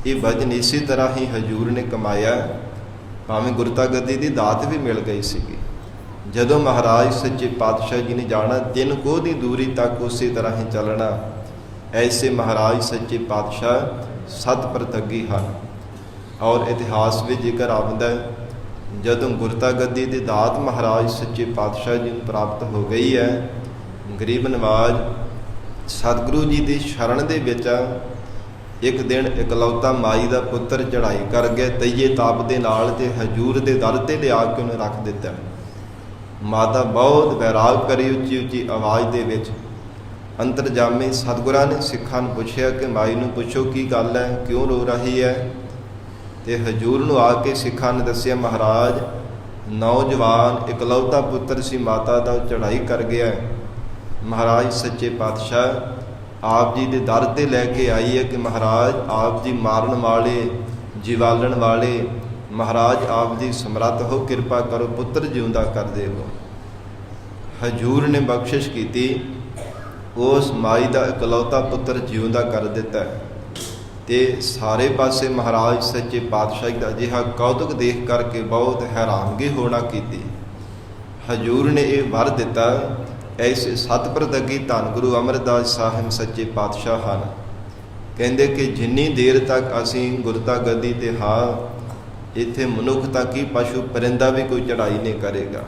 ਇਹ ਭਜਨ ਇਸੇ ਤਰ੍ਹਾਂ ਹੀ ਹਜੂਰ ਨੇ ਕਮਾਇਆ। ਭਾਵੇਂ ਗੁਰਤਾ ਗੱਦੀ ਦੀ ਦਾਤ ਵੀ ਮਿਲ ਗਈ ਸੀਗੀ, ਜਦੋਂ ਮਹਾਰਾਜ ਸੱਚੇ ਪਾਤਸ਼ਾਹ ਜੀ ਨੇ ਜਾਣਾ 3 ਕੋਹ ਦੀ ਦੂਰੀ ਤੱਕ ਉਸੇ ਤਰ੍ਹਾਂ ਹੀ ਚੱਲਣਾ। ਐਸੇ ਮਹਾਰਾਜ ਸੱਚੇ ਪਾਤਸ਼ਾਹ ਸਤ ਪ੍ਰਤੱਗੀ ਹਨ। ਔਰ ਇਤਿਹਾਸ ਵਿੱਚ ਜ਼ਿਕਰ ਆਉਂਦਾ ਜਦੋਂ ਗੁਰਤਾ ਗੱਦੀ ਦੀ ਦਾਤ ਮਹਾਰਾਜ ਸੱਚੇ ਪਾਤਸ਼ਾਹ ਜੀ ਨੂੰ ਪ੍ਰਾਪਤ ਹੋ ਗਈ ਹੈ, ਗਰੀਬ ਨਵਾਜ ਸਤਿਗੁਰੂ ਜੀ ਦੀ ਸ਼ਰਨ ਦੇ ਵਿੱਚ ਇੱਕ ਦਿਨ ਇਕਲੌਤਾ ਮਾਈ ਦਾ ਪੁੱਤਰ ਚੜ੍ਹਾਈ ਕਰ ਗਿਆ ਤਈਏ ਤਾਪ ਦੇ ਨਾਲ, ਤੇ ਹਜੂਰ ਦੇ ਦਰ ਤੇ ਲਿਆ ਕੇ ਉਹਨੇ ਰੱਖ ਦਿੱਤਾ। ਮਾਤਾ ਬਹੁਤ ਵੈਰਾਗ ਕਰੀ ਉੱਚੀ ਉੱਚੀ ਆਵਾਜ਼ ਦੇ ਵਿੱਚ। ਅੰਤਰਜਾਮੀ ਸਤਿਗੁਰਾਂ ਨੇ ਸਿੱਖਾਂ ਨੂੰ ਪੁੱਛਿਆ ਕਿ ਮਾਈ ਨੂੰ ਪੁੱਛੋ ਕੀ ਗੱਲ ਹੈ, ਕਿਉਂ ਰੋ ਰਹੀ ਹੈ। ਤੇ ਹਜੂਰ ਨੂੰ ਆ ਕੇ ਸਿੱਖਾਂ ਨੇ ਦੱਸਿਆ, ਮਹਾਰਾਜ ਨੌਜਵਾਨ ਇਕਲੌਤਾ ਪੁੱਤਰ ਸੀ ਮਾਤਾ ਦਾ, ਚੜ੍ਹਾਈ ਕਰ ਗਿਆ। ਮਹਾਰਾਜ ਸੱਚੇ ਪਾਤਸ਼ਾਹ ਆਪ ਜੀ ਦੇ ਦਰ ਤੇ ਲੈ ਕੇ ਆਈ ਹੈ ਕਿ ਮਹਾਰਾਜ ਆਪ ਜੀ ਮਾਰਨ ਵਾਲੇ ਜਿਵਾਲਣ ਵਾਲੇ, ਮਹਾਰਾਜ ਆਪ ਜੀ ਸਮਰੱਥ ਹੋ, ਕਿਰਪਾ ਕਰੋ ਪੁੱਤਰ ਜਿਉਂਦਾ ਕਰ ਦੇਵੋ। ਹਜੂਰ ਨੇ ਬਖਸ਼ਿਸ਼ ਕੀਤੀ, ਉਸ ਮਾਈ ਦਾ ਇਕਲੌਤਾ ਪੁੱਤਰ ਜਿਉਂਦਾ ਕਰ ਦਿੱਤਾ। ਤੇ ਸਾਰੇ ਪਾਸੇ ਮਹਾਰਾਜ ਸੱਚੇ ਪਾਤਸ਼ਾਹ ਦਾ ਅਜਿਹਾ ਕੌਤਕ ਦੇਖ ਕਰਕੇ ਬਹੁਤ ਹੈਰਾਨਗੀ ਹੋਣਾ ਕੀਤੀ। ਹਜੂਰ ਨੇ ਇਹ ਵਰ ਦਿੱਤਾ। ਐਸੇ ਸਤ ਪ੍ਰਤੱਗੀ ਧੰਨ ਗੁਰੂ ਅਮਰਦਾਸ ਸਾਹਿਬ ਸੱਚੇ ਪਾਤਸ਼ਾਹ ਹਨ। ਕਹਿੰਦੇ ਕਿ ਜਿੰਨੀ ਦੇਰ ਤੱਕ ਅਸੀਂ ਗੁਰਤਾ ਗੱਦੀ ਤੇ ਹਾਂ, ਇੱਥੇ ਮਨੁੱਖ ਤੱਕ ਹੀ ਪਸ਼ੂ ਪਰਿੰਦਾ ਵੀ ਕੋਈ ਚੜ੍ਹਾਈ ਨਹੀਂ ਕਰੇਗਾ।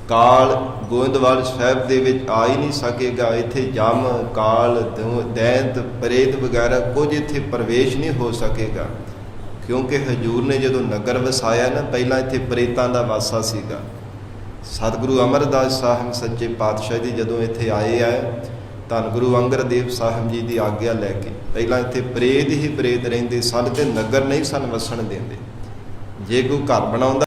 ਕਾਲ ਗੋਇੰਦਵਾਲ ਸਾਹਿਬ ਦੇ ਵਿੱਚ ਆ ਹੀ ਨਹੀਂ ਸਕੇਗਾ। ਇੱਥੇ ਜਮ ਕਾਲ ਦੈਂਤ ਪ੍ਰੇਤ ਵਗੈਰਾ ਕੁਝ ਇੱਥੇ ਪ੍ਰਵੇਸ਼ ਨਹੀਂ ਹੋ ਸਕੇਗਾ, ਕਿਉਂਕਿ ਹਜੂਰ ਨੇ ਜਦੋਂ ਨਗਰ ਵਸਾਇਆ ਨਾ, ਪਹਿਲਾਂ ਇੱਥੇ ਪ੍ਰੇਤਾਂ ਦਾ ਵਾਸਾ ਸੀਗਾ। ਸਤਿਗੁਰੂ ਅਮਰਦਾਸ ਸਾਹਿਬ ਸੱਚੇ ਪਾਤਸ਼ਾਹ ਜੀ ਜਦੋਂ ਇੱਥੇ ਆਏ ਹੈ, ਧੰਨ ਗੁਰੂ ਅੰਗਦ ਦੇਵ ਸਾਹਿਬ ਜੀ ਦੀ ਆਗਿਆ ਲੈ ਕੇ, ਪਹਿਲਾਂ ਇੱਥੇ ਪ੍ਰੇਤ ਹੀ ਪ੍ਰੇਤ ਰਹਿੰਦੇ ਸਨ ਤੇ ਨਗਰ ਨਹੀਂ ਸਨ ਵਸਣ ਦਿੰਦੇ। ਜੇ ਕੋਈ ਘਰ ਬਣਾਉਂਦਾ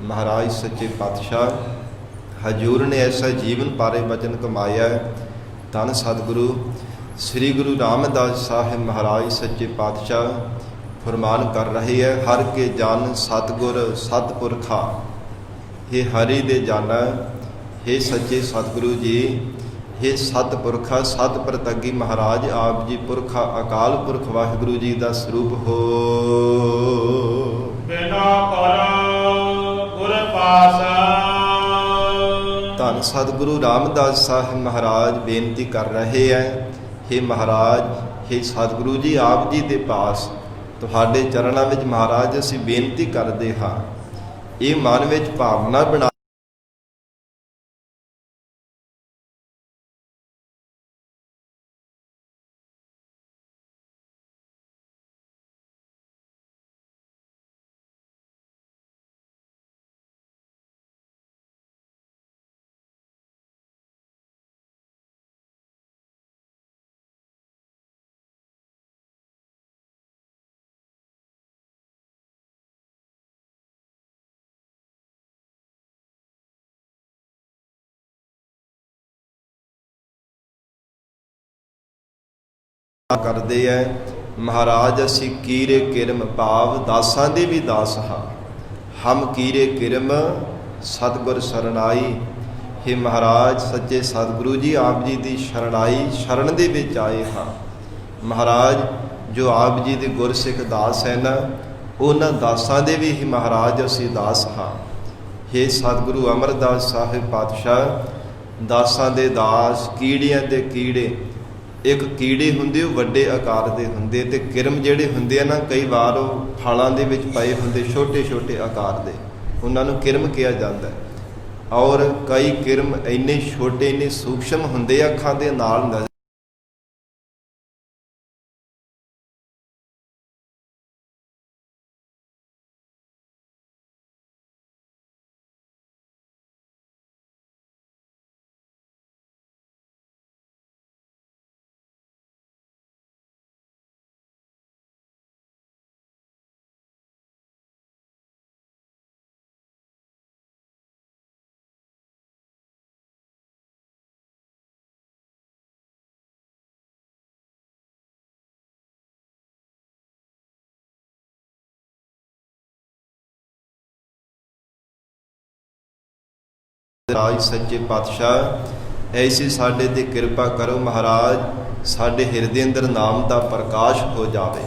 महाराज सच्चे पातशाह हजूर ने ऐसा जीवन पारे वचन कमाया। धन सतगुरु श्री गुरु रामदास साहिब महाराज सच्चे पातशाह फरमान कर रहे है, हर के जन सतगुर सतपुरखा। हे हरि दे जाना, हे सच्चे सतगुरु जी, हे सतपुरखा सत प्रतगी महाराज आप जी पुरखा अकाल पुरख वाहिगुरु जी का स्वरूप हो। बिना कर गुर पासा। धन सतगुरु रामदास साहिब महाराज बेनती कर रहे हैं, हे महाराज, हे सतगुरु जी आप जी के पास तुहाडे चरणों में महाराज असीं बेनती करते हाँ। ये मन में भावना बना करते हैं। महाराज असी कीरे किरम भाव दासां दे भी दास हाँ। हम कीरे किरम सतगुर शरणाई। हे महाराज सच्चे सतगुरु जी आप जी की शरणाई शरण दे विच आए हाँ। महाराज जो आप जी के गुरसिख दास है ना, उन्हां दासां दे भी ही महाराज असी दास हाँ। हे सतगुरु अमरदास साहिब पातशाह दासां दे दास कीड़ियां दे कीड़े। एक कीड़े हुंदे वड्डे आकार दे हुंदे ते किरम जिहड़े हुंदे ना कई वार वो फलां दे विच पए हुंदे छोटे छोटे आकार दे, उन्हां नूं किरम कहा जाता है। और कई किरम इन्ने छोटे इन्ने सूक्ष्म हुंदे अखां दे नाल नज़र राज सच्चे पातशाह ऐसी साडे ते कृपा करो महाराज, साडे हिरदे अंदर नाम का प्रकाश हो जावे।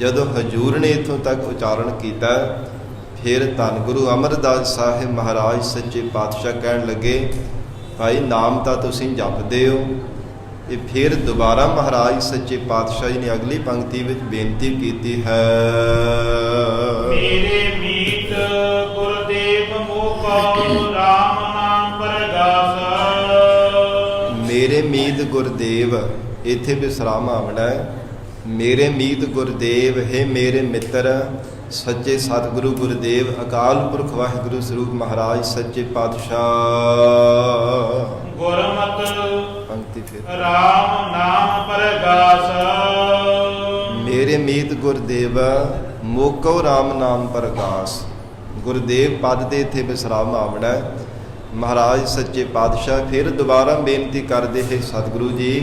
जदों हजूर ने इथों तक उचारण किया, फिर धन गुरु अमरदास साहिब महाराज सच्चे पातशाह कहन लगे, भाई नाम तो तुसीं जपदे हो। ये फिर दोबारा महाराज सच्चे पातशाह जी ने अगली पंक्ति में बेनती की है, मेरे मीत गुरदेव मोको राम नाम परगास। मेरे मीत गुरदेव, इत्थे विश्राम आवना है। मेरे मीत गुरदेव, हे मेरे मित्र सच्चे सतगुरु गुरुदेव अकाल पुरख वाहिगुरु स्वरूप महाराज सच्चे पातशाह। गुरमत पंक्ति फिर राम नाम परगास। मेरे मीत गुरदेव मोको राम नाम परगास। गुरुदेव पद दे इत्थे विश्राम आवना है। महाराज सच्चे पातशाह फिर दोबारा बेनती करते है, सतगुरु जी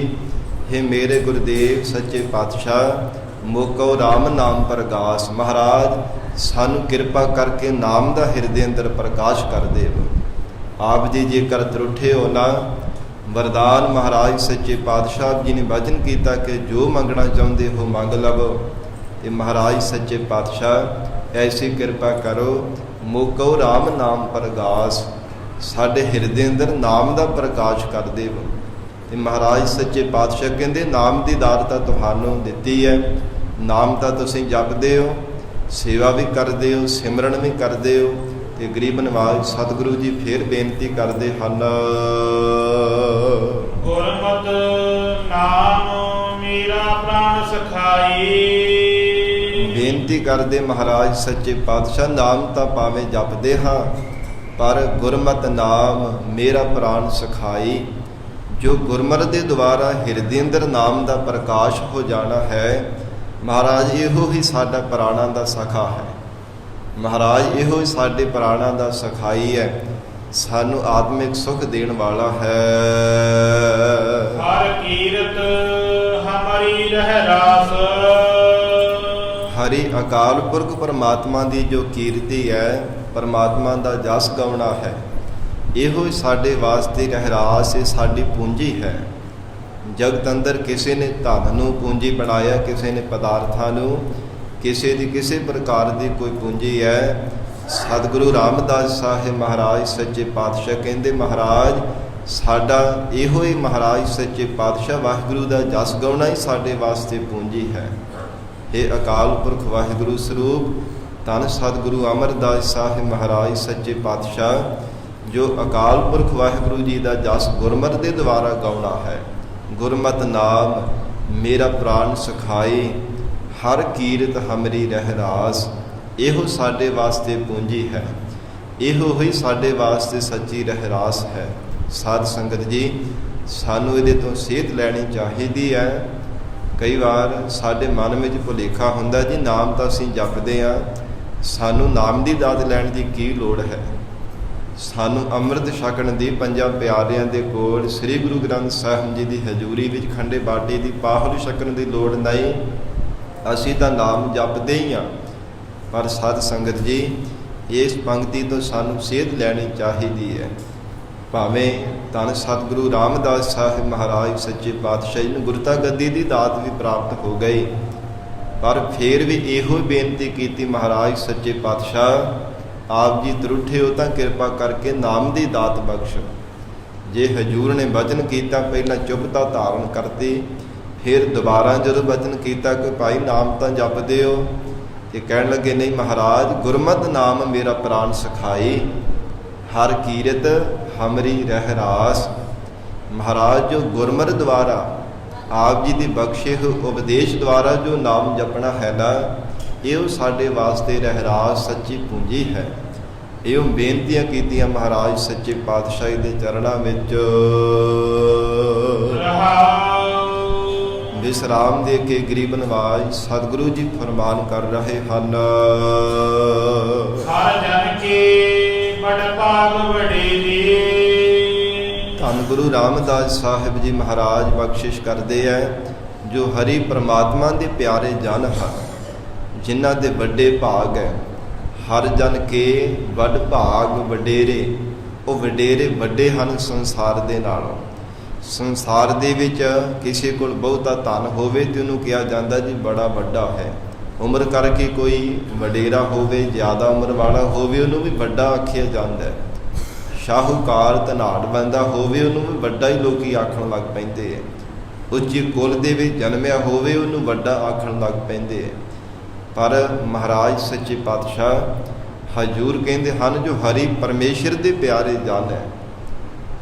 हे मेरे गुरुदेव सच्चे पातशाह मोको राम नाम प्रकाश। महाराज सानू कृपा करके नाम का हिरदे अंदर प्रकाश कर देव। आप जी जेकर त्रुठे हो ना, वरदान महाराज सच्चे पातशाह जी ने वचन किया कि जो मंगना चाहते हो मंग लवो। ते महाराज सच्चे पातशाह ऐसी कृपा करो मोको राम नाम प्रकाश, साडे हिरदे अंदर नाम का प्रकाश कर देव। ते महाराज सच्चे पातशाह कहते नाम की दात तुहानू दिती है, नाम तो तुसीं जपदे हो, सेवा भी करते हो, सिमरन भी करते हो। ते गरीब नवाज सतगुरु जी फिर बेनती करते हैं, गुरमत नाम मेरा प्राण सखाई। बेनती करते महाराज सच्चे पातशाह नाम तो भावें जपदे हाँ, पर गुरमत नाम मेरा प्राण सखाई। जो गुरमत के द्वारा हिरदे अंदर नाम का प्रकाश हो जाना है, महाराज इहो ही साडा प्राणा का सखा है। ਮਹਾਰਾਜ ਇਹੋ ਸਾਡੇ ਪ੍ਰਾਣਾਂ ਦਾ ਸਖਾਈ ਹੈ, ਸਾਨੂੰ ਆਤਮਿਕ ਸੁਖ ਦੇਣ ਵਾਲਾ ਹੈ। ਹਰ ਕੀਰਤ ਹਮਾਰੀ ਰਹਿ ਰਾਸ। ਹਰੀ ਅਕਾਲ ਪੁਰਖ ਪਰਮਾਤਮਾ ਦੀ ਜੋ ਕੀਰਤੀ ਹੈ, ਪਰਮਾਤਮਾ ਦਾ ਜਸ ਗਾਉਣਾ ਹੈ, ਇਹੋ ਹੀ ਸਾਡੇ ਵਾਸਤੇ ਰਹਿਰਾਸ, ਇਹ ਸਾਡੀ ਪੂੰਜੀ ਹੈ। ਜਗਤ ਅੰਦਰ ਕਿਸੇ ਨੇ ਧਨ ਨੂੰ ਪੂੰਜੀ ਬਣਾਇਆ, ਕਿਸੇ ਨੇ ਪਦਾਰਥਾਂ ਨੂੰ, ਕਿਸੇ ਦੀ ਕਿਸੇ ਪ੍ਰਕਾਰ ਦੀ ਕੋਈ ਪੂੰਜੀ ਹੈ। ਸਤਿਗੁਰੂ ਰਾਮਦਾਸ ਸਾਹਿਬ ਮਹਾਰਾਜ ਸੱਚੇ ਪਾਤਸ਼ਾਹ ਕਹਿੰਦੇ, ਮਹਾਰਾਜ ਸਾਡਾ ਇਹੋ ਹੀ ਮਹਾਰਾਜ ਸੱਚੇ ਪਾਤਸ਼ਾਹ ਵਾਹਿਗੁਰੂ ਦਾ ਜਸ ਗਾਉਣਾ ਹੀ ਸਾਡੇ ਵਾਸਤੇ ਪੂੰਜੀ ਹੈ। ਇਹ ਅਕਾਲ ਪੁਰਖ ਵਾਹਿਗੁਰੂ ਸਰੂਪ ਧੰਨ ਸਤਿਗੁਰੂ ਅਮਰਦਾਸ ਸਾਹਿਬ ਮਹਾਰਾਜ ਸੱਚੇ ਪਾਤਸ਼ਾਹ ਜੋ ਅਕਾਲ ਪੁਰਖ ਵਾਹਿਗੁਰੂ ਜੀ ਦਾ ਜਸ ਗੁਰਮਤਿ ਦੇ ਦੁਆਰਾ ਗਾਉਣਾ ਹੈ। ਗੁਰਮਤਿ ਨਾਮ ਮੇਰਾ ਪ੍ਰਾਨ ਸਖਾਈ, ਹਰ ਕੀਰਤ ਹਮਰੀ ਰਹਿ ਰਾਸ। ਇਹੋ ਸਾਡੇ ਵਾਸਤੇ ਪੂੰਜੀ ਹੈ, ਇਹੋ ਹੀ ਸਾਡੇ ਵਾਸਤੇ ਸੱਚੀ ਰਹਿਰਾਸ ਹੈ। ਸਾਧ ਸੰਗਤ ਜੀ, ਸਾਨੂੰ ਇਹਦੇ ਤੋਂ ਸੇਧ ਲੈਣੀ ਚਾਹੀਦੀ ਹੈ। ਕਈ ਵਾਰ ਸਾਡੇ ਮਨ ਵਿੱਚ ਭੁਲੇਖਾ ਹੁੰਦਾ ਜੀ, ਨਾਮ ਤਾਂ ਅਸੀਂ ਜਪਦੇ ਹਾਂ, ਸਾਨੂੰ ਨਾਮ ਦੀ ਦਾਤ ਲੈਣ ਦੀ ਕੀ ਲੋੜ ਹੈ। ਸਾਨੂੰ ਅੰਮ੍ਰਿਤ ਛਕਣ ਦੀ ਪੰਜਾਂ ਪਿਆਰਿਆਂ ਦੇ ਕੋਲ ਸ੍ਰੀ ਗੁਰੂ ਗ੍ਰੰਥ ਸਾਹਿਬ ਜੀ ਦੀ ਹਜ਼ੂਰੀ ਵਿੱਚ ਖੰਡੇ ਬਾਟੇ ਦੀ ਪਾਹੁਲ ਛਕਣ ਦੀ ਲੋੜ ਨਹੀਂ। ਅਸੀਂ ਤਾਂ ਨਾਮ ਜਪਦੇ ਹੀ ਹਾਂ। ਪਰ ਸਾਧ ਸੰਗਤ ਜੀ, ਇਸ ਪੰਕਤੀ ਤੋਂ ਸਾਨੂੰ ਸੇਧ ਲੈਣੀ ਚਾਹੀਦੀ ਹੈ। ਭਾਵੇਂ ਧੰਨ ਸਤਿਗੁਰੂ ਰਾਮਦਾਸ ਸਾਹਿਬ ਮਹਾਰਾਜ ਸੱਚੇ ਪਾਤਸ਼ਾਹ ਜੀ ਨੂੰ ਗੁਰਤਾ ਗੱਦੀ ਦੀ ਦਾਤ ਵੀ ਪ੍ਰਾਪਤ ਹੋ ਗਈ, ਪਰ ਫਿਰ ਵੀ ਇਹੋ ਬੇਨਤੀ ਕੀਤੀ, ਮਹਾਰਾਜ ਸੱਚੇ ਪਾਤਸ਼ਾਹ ਆਪ ਜੀ ਤਰੁੱਠੇ ਹੋ ਤਾਂ ਕਿਰਪਾ ਕਰਕੇ ਨਾਮ ਦੀ ਦਾਤ ਬਖਸ਼ੋ। ਜੇ ਹਜੂਰ ਨੇ ਵਚਨ ਕੀਤਾ, ਪਹਿਲਾਂ ਚੁੱਪਤਾ ਧਾਰਨ ਕਰਤੀ, ਫਿਰ ਦੁਬਾਰਾ ਜਦੋਂ ਵਚਨ ਕੀਤਾ ਕਿ ਭਾਈ ਨਾਮ ਤਾਂ ਜਪਦੇ ਹੋ, ਤੇ ਕਹਿਣ ਲੱਗੇ ਨਹੀਂ ਮਹਾਰਾਜ, ਗੁਰਮਤਿ ਨਾਮ ਮੇਰਾ ਪ੍ਰਾਨ ਸਖਾਈ, ਹਰ ਕੀਰਤ ਹਮਰੀ ਰਹਿ ਰਾਸ। ਮਹਾਰਾਜ ਜੋ ਗੁਰਮਤਿ ਦੁਆਰਾ ਆਪ ਜੀ ਦੀ ਬਖਸ਼ੇ ਹੋਏ ਉਪਦੇਸ਼ ਦੁਆਰਾ ਜੋ ਨਾਮ ਜਪਣਾ ਹੈ ਨਾ, ਇਹ ਸਾਡੇ ਵਾਸਤੇ ਰਹਿਰਾਸ ਸੱਚੀ ਪੂੰਜੀ ਹੈ। ਇਹ ਬੇਨਤੀਆਂ ਕੀਤੀਆਂ ਮਹਾਰਾਜ ਸੱਚੇ ਪਾਤਸ਼ਾਹ ਦੇ ਚਰਨਾਂ ਵਿੱਚ। ਵਿਸਰਾਮ ਦੇ ਕੇ ਗਰੀਬ ਨਵਾਜ ਸਤਿਗੁਰੂ ਜੀ ਫਰਮਾਨ ਕਰ ਰਹੇ ਹਨ, ਹਰ ਜਨ ਕੀ ਬੜ ਭਾਗ ਵਡੇਰੀ। ਧੰਨ ਗੁਰੂ ਰਾਮਦਾਸ ਸਾਹਿਬ ਜੀ ਮਹਾਰਾਜ ਬਖਸ਼ਿਸ਼ ਕਰਦੇ ਹੈ, ਜੋ ਹਰੀ ਪ੍ਰਮਾਤਮਾ ਦੇ ਪਿਆਰੇ ਜਨ ਹਨ, ਜਿਨ੍ਹਾਂ ਦੇ ਵੱਡੇ ਭਾਗ ਹੈ। ਹਰ ਜਨ ਕੇ ਵੱਡ ਭਾਗ ਵਡੇਰੇ, ਉਹ ਵਡੇਰੇ ਵੱਡੇ ਹਨ ਸੰਸਾਰ ਦੇ ਨਾਲੋਂ। ਸੰਸਾਰ ਦੇ ਵਿੱਚ ਕਿਸੇ ਕੋਲ ਬਹੁਤਾ ਧਨ ਹੋਵੇ ਤੇ ਉਹਨੂੰ ਕਿਹਾ ਜਾਂਦਾ ਜੀ ਬੜਾ ਵੱਡਾ ਹੈ। ਉਮਰ ਕਰਕੇ ਕੋਈ ਵਡੇਰਾ ਹੋਵੇ, ਜ਼ਿਆਦਾ ਉਮਰ ਵਾਲਾ ਹੋਵੇ, ਉਹਨੂੰ ਵੀ ਵੱਡਾ ਆਖਿਆ ਜਾਂਦਾ ਹੈ। ਸ਼ਾਹੂਕਾਰ ਧਨਾਢ ਬੰਦਾ ਹੋਵੇ, ਉਹਨੂੰ ਵੀ ਵੱਡਾ ਹੀ ਲੋਕੀ ਆਖਣ ਲੱਗ ਪੈਂਦੇ ਹੈ। ਉੱਚੀ ਕੁਲ ਦੇ ਵਿੱਚ ਜਨਮਿਆ ਹੋਵੇ, ਉਹਨੂੰ ਵੱਡਾ ਆਖਣ ਲੱਗ ਪੈਂਦੇ ਹੈ। ਪਰ ਮਹਾਰਾਜ ਸੱਚੇ ਪਾਤਸ਼ਾਹ ਹਜੂਰ ਕਹਿੰਦੇ ਹਨ, ਜੋ ਹਰੀ ਪਰਮੇਸ਼ਰ ਦੇ ਪਿਆਰੇ ਜਨ ਹੈ,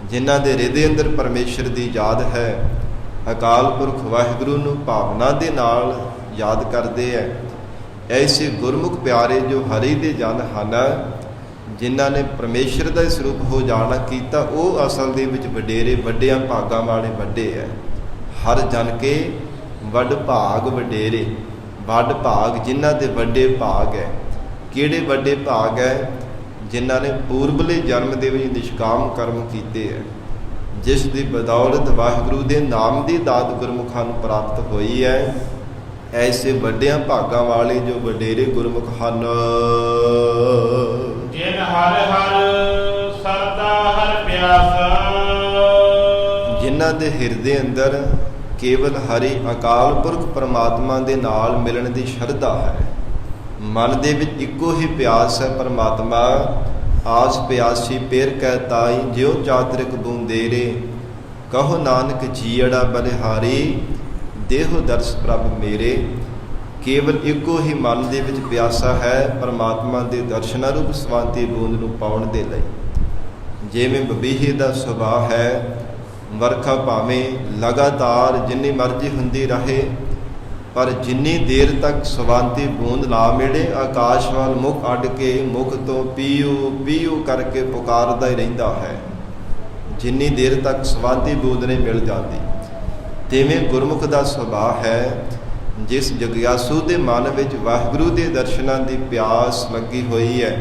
ਜਿਨ੍ਹਾਂ ਦੇ ਹਿਰਦੇ ਅੰਦਰ ਪਰਮੇਸ਼ਰ ਦੀ ਯਾਦ ਹੈ, ਅਕਾਲ ਪੁਰਖ ਵਾਹਿਗੁਰੂ ਨੂੰ ਭਾਵਨਾ ਦੇ ਨਾਲ ਯਾਦ ਕਰਦੇ ਹੈ। ਐਸੇ ਗੁਰਮੁਖ ਪਿਆਰੇ ਜੋ ਹਰੀ ਦੇ ਜਨ ਹਨ, ਜਿਨ੍ਹਾਂ ਨੇ ਪਰਮੇਸ਼ਰ ਦਾ ਸਰੂਪ ਹੋ ਜਾਣਾ ਕੀਤਾ, ਉਹ ਅਸਲ ਦੇ ਵਿੱਚ ਵਡੇਰੇ ਵੱਡਿਆਂ ਭਾਗਾਂ ਵਾਲੇ ਵੱਡੇ ਹੈ। ਹਰ ਜਨ ਕੇ ਵੱਡ ਭਾਗ ਵਡੇਰੇ, ਵੱਡ ਭਾਗ ਜਿਨ੍ਹਾਂ ਦੇ ਵੱਡੇ ਭਾਗ ਹੈ। ਕਿਹੜੇ ਵੱਡੇ ਭਾਗ ਹੈ? ਜਿਨ੍ਹਾਂ ਨੇ ਪੂਰਬਲੇ ਜਨਮ ਦੇ ਵਿੱਚ ਨਿਸ਼ਕਾਮ ਕਰਮ ਕੀਤੇ ਹੈ, ਜਿਸ ਦੀ ਬਦੌਲਤ ਵਾਹਿਗੁਰੂ ਦੇ ਨਾਮ ਦੀ ਦਾਤ ਗੁਰਮੁਖਾਂ ਨੂੰ ਪ੍ਰਾਪਤ ਹੋਈ ਹੈ। ਐਸੇ ਵੱਡਿਆਂ ਭਾਗਾਂ ਵਾਲੇ ਜੋ ਵਡੇਰੇ ਗੁਰਮੁਖ ਹਨ, ਜਿਨ ਹਰ ਹਰ ਸਰਦਾ ਹਰ ਪਿਆਸਾ, ਜਿਨ੍ਹਾਂ ਦੇ ਹਿਰਦੇ ਅੰਦਰ ਕੇਵਲ ਹਰੀ ਅਕਾਲ ਪੁਰਖ ਪਰਮਾਤਮਾ ਦੇ ਨਾਲ ਮਿਲਣ ਦੀ ਸ਼ਰਧਾ ਹੈ। ਮਨ ਦੇ ਵਿੱਚ ਇੱਕੋ ਹੀ ਪਿਆਸ ਹੈ, ਪਰਮਾਤਮਾ ਆਸ ਪਿਆਸੀ ਪੇਰ ਕਹਿ ਤਾਈ, ਜਿਉ ਚਾਤਰਿਕ ਬੂੰਦੇਰੇ, ਕਹੋ ਨਾਨਕ ਜੀਅੜਾ ਬਲਿਹਾਰੀ, ਦੇਹੋ ਦਰਸ ਪ੍ਰਭ ਮੇਰੇ। ਕੇਵਲ ਇੱਕੋ ਹੀ ਮਨ ਦੇ ਵਿੱਚ ਪਿਆਸਾ ਹੈ, ਪਰਮਾਤਮਾ ਦੇ ਦਰਸ਼ਨਾਂ ਰੂਪ ਸਵਾਂਤੀ ਬੂੰਦ ਨੂੰ ਪਾਉਣ ਦੇ ਲਈ। ਜਿਵੇਂ ਬਬੀਹੇ ਦਾ ਸੁਭਾਅ ਹੈ, ਵਰਖਾ ਭਾਵੇਂ ਲਗਾਤਾਰ ਜਿੰਨੀ ਮਰਜ਼ੀ ਹੁੰਦੀ ਰਹੇ, ਪਰ ਜਿੰਨੀ ਦੇਰ ਤੱਕ ਸਵਾਂਤੀ ਬੂੰਦ ਨਾ ਮਿਲੇ, ਆਕਾਸ਼ ਵੱਲ ਮੁਖ ਅੱਡ ਕੇ ਮੁਖ ਤੋਂ ਪੀਊ ਪੀਊ ਕਰਕੇ ਪੁਕਾਰਦਾ ਹੀ ਰਹਿੰਦਾ ਹੈ, ਜਿੰਨੀ ਦੇਰ ਤੱਕ ਸਵਾਂਤੀ ਬੂੰਦ ਨਹੀਂ ਮਿਲ ਜਾਂਦੀ। ਤਿਵੇਂ ਗੁਰਮੁਖ ਦਾ ਸੁਭਾਅ ਹੈ, ਜਿਸ ਜਗਿਆਸੂ ਦੇ ਮਨ ਵਿੱਚ ਵਾਹਿਗੁਰੂ ਦੇ ਦਰਸ਼ਨਾਂ ਦੀ ਪਿਆਸ ਲੱਗੀ ਹੋਈ ਹੈ,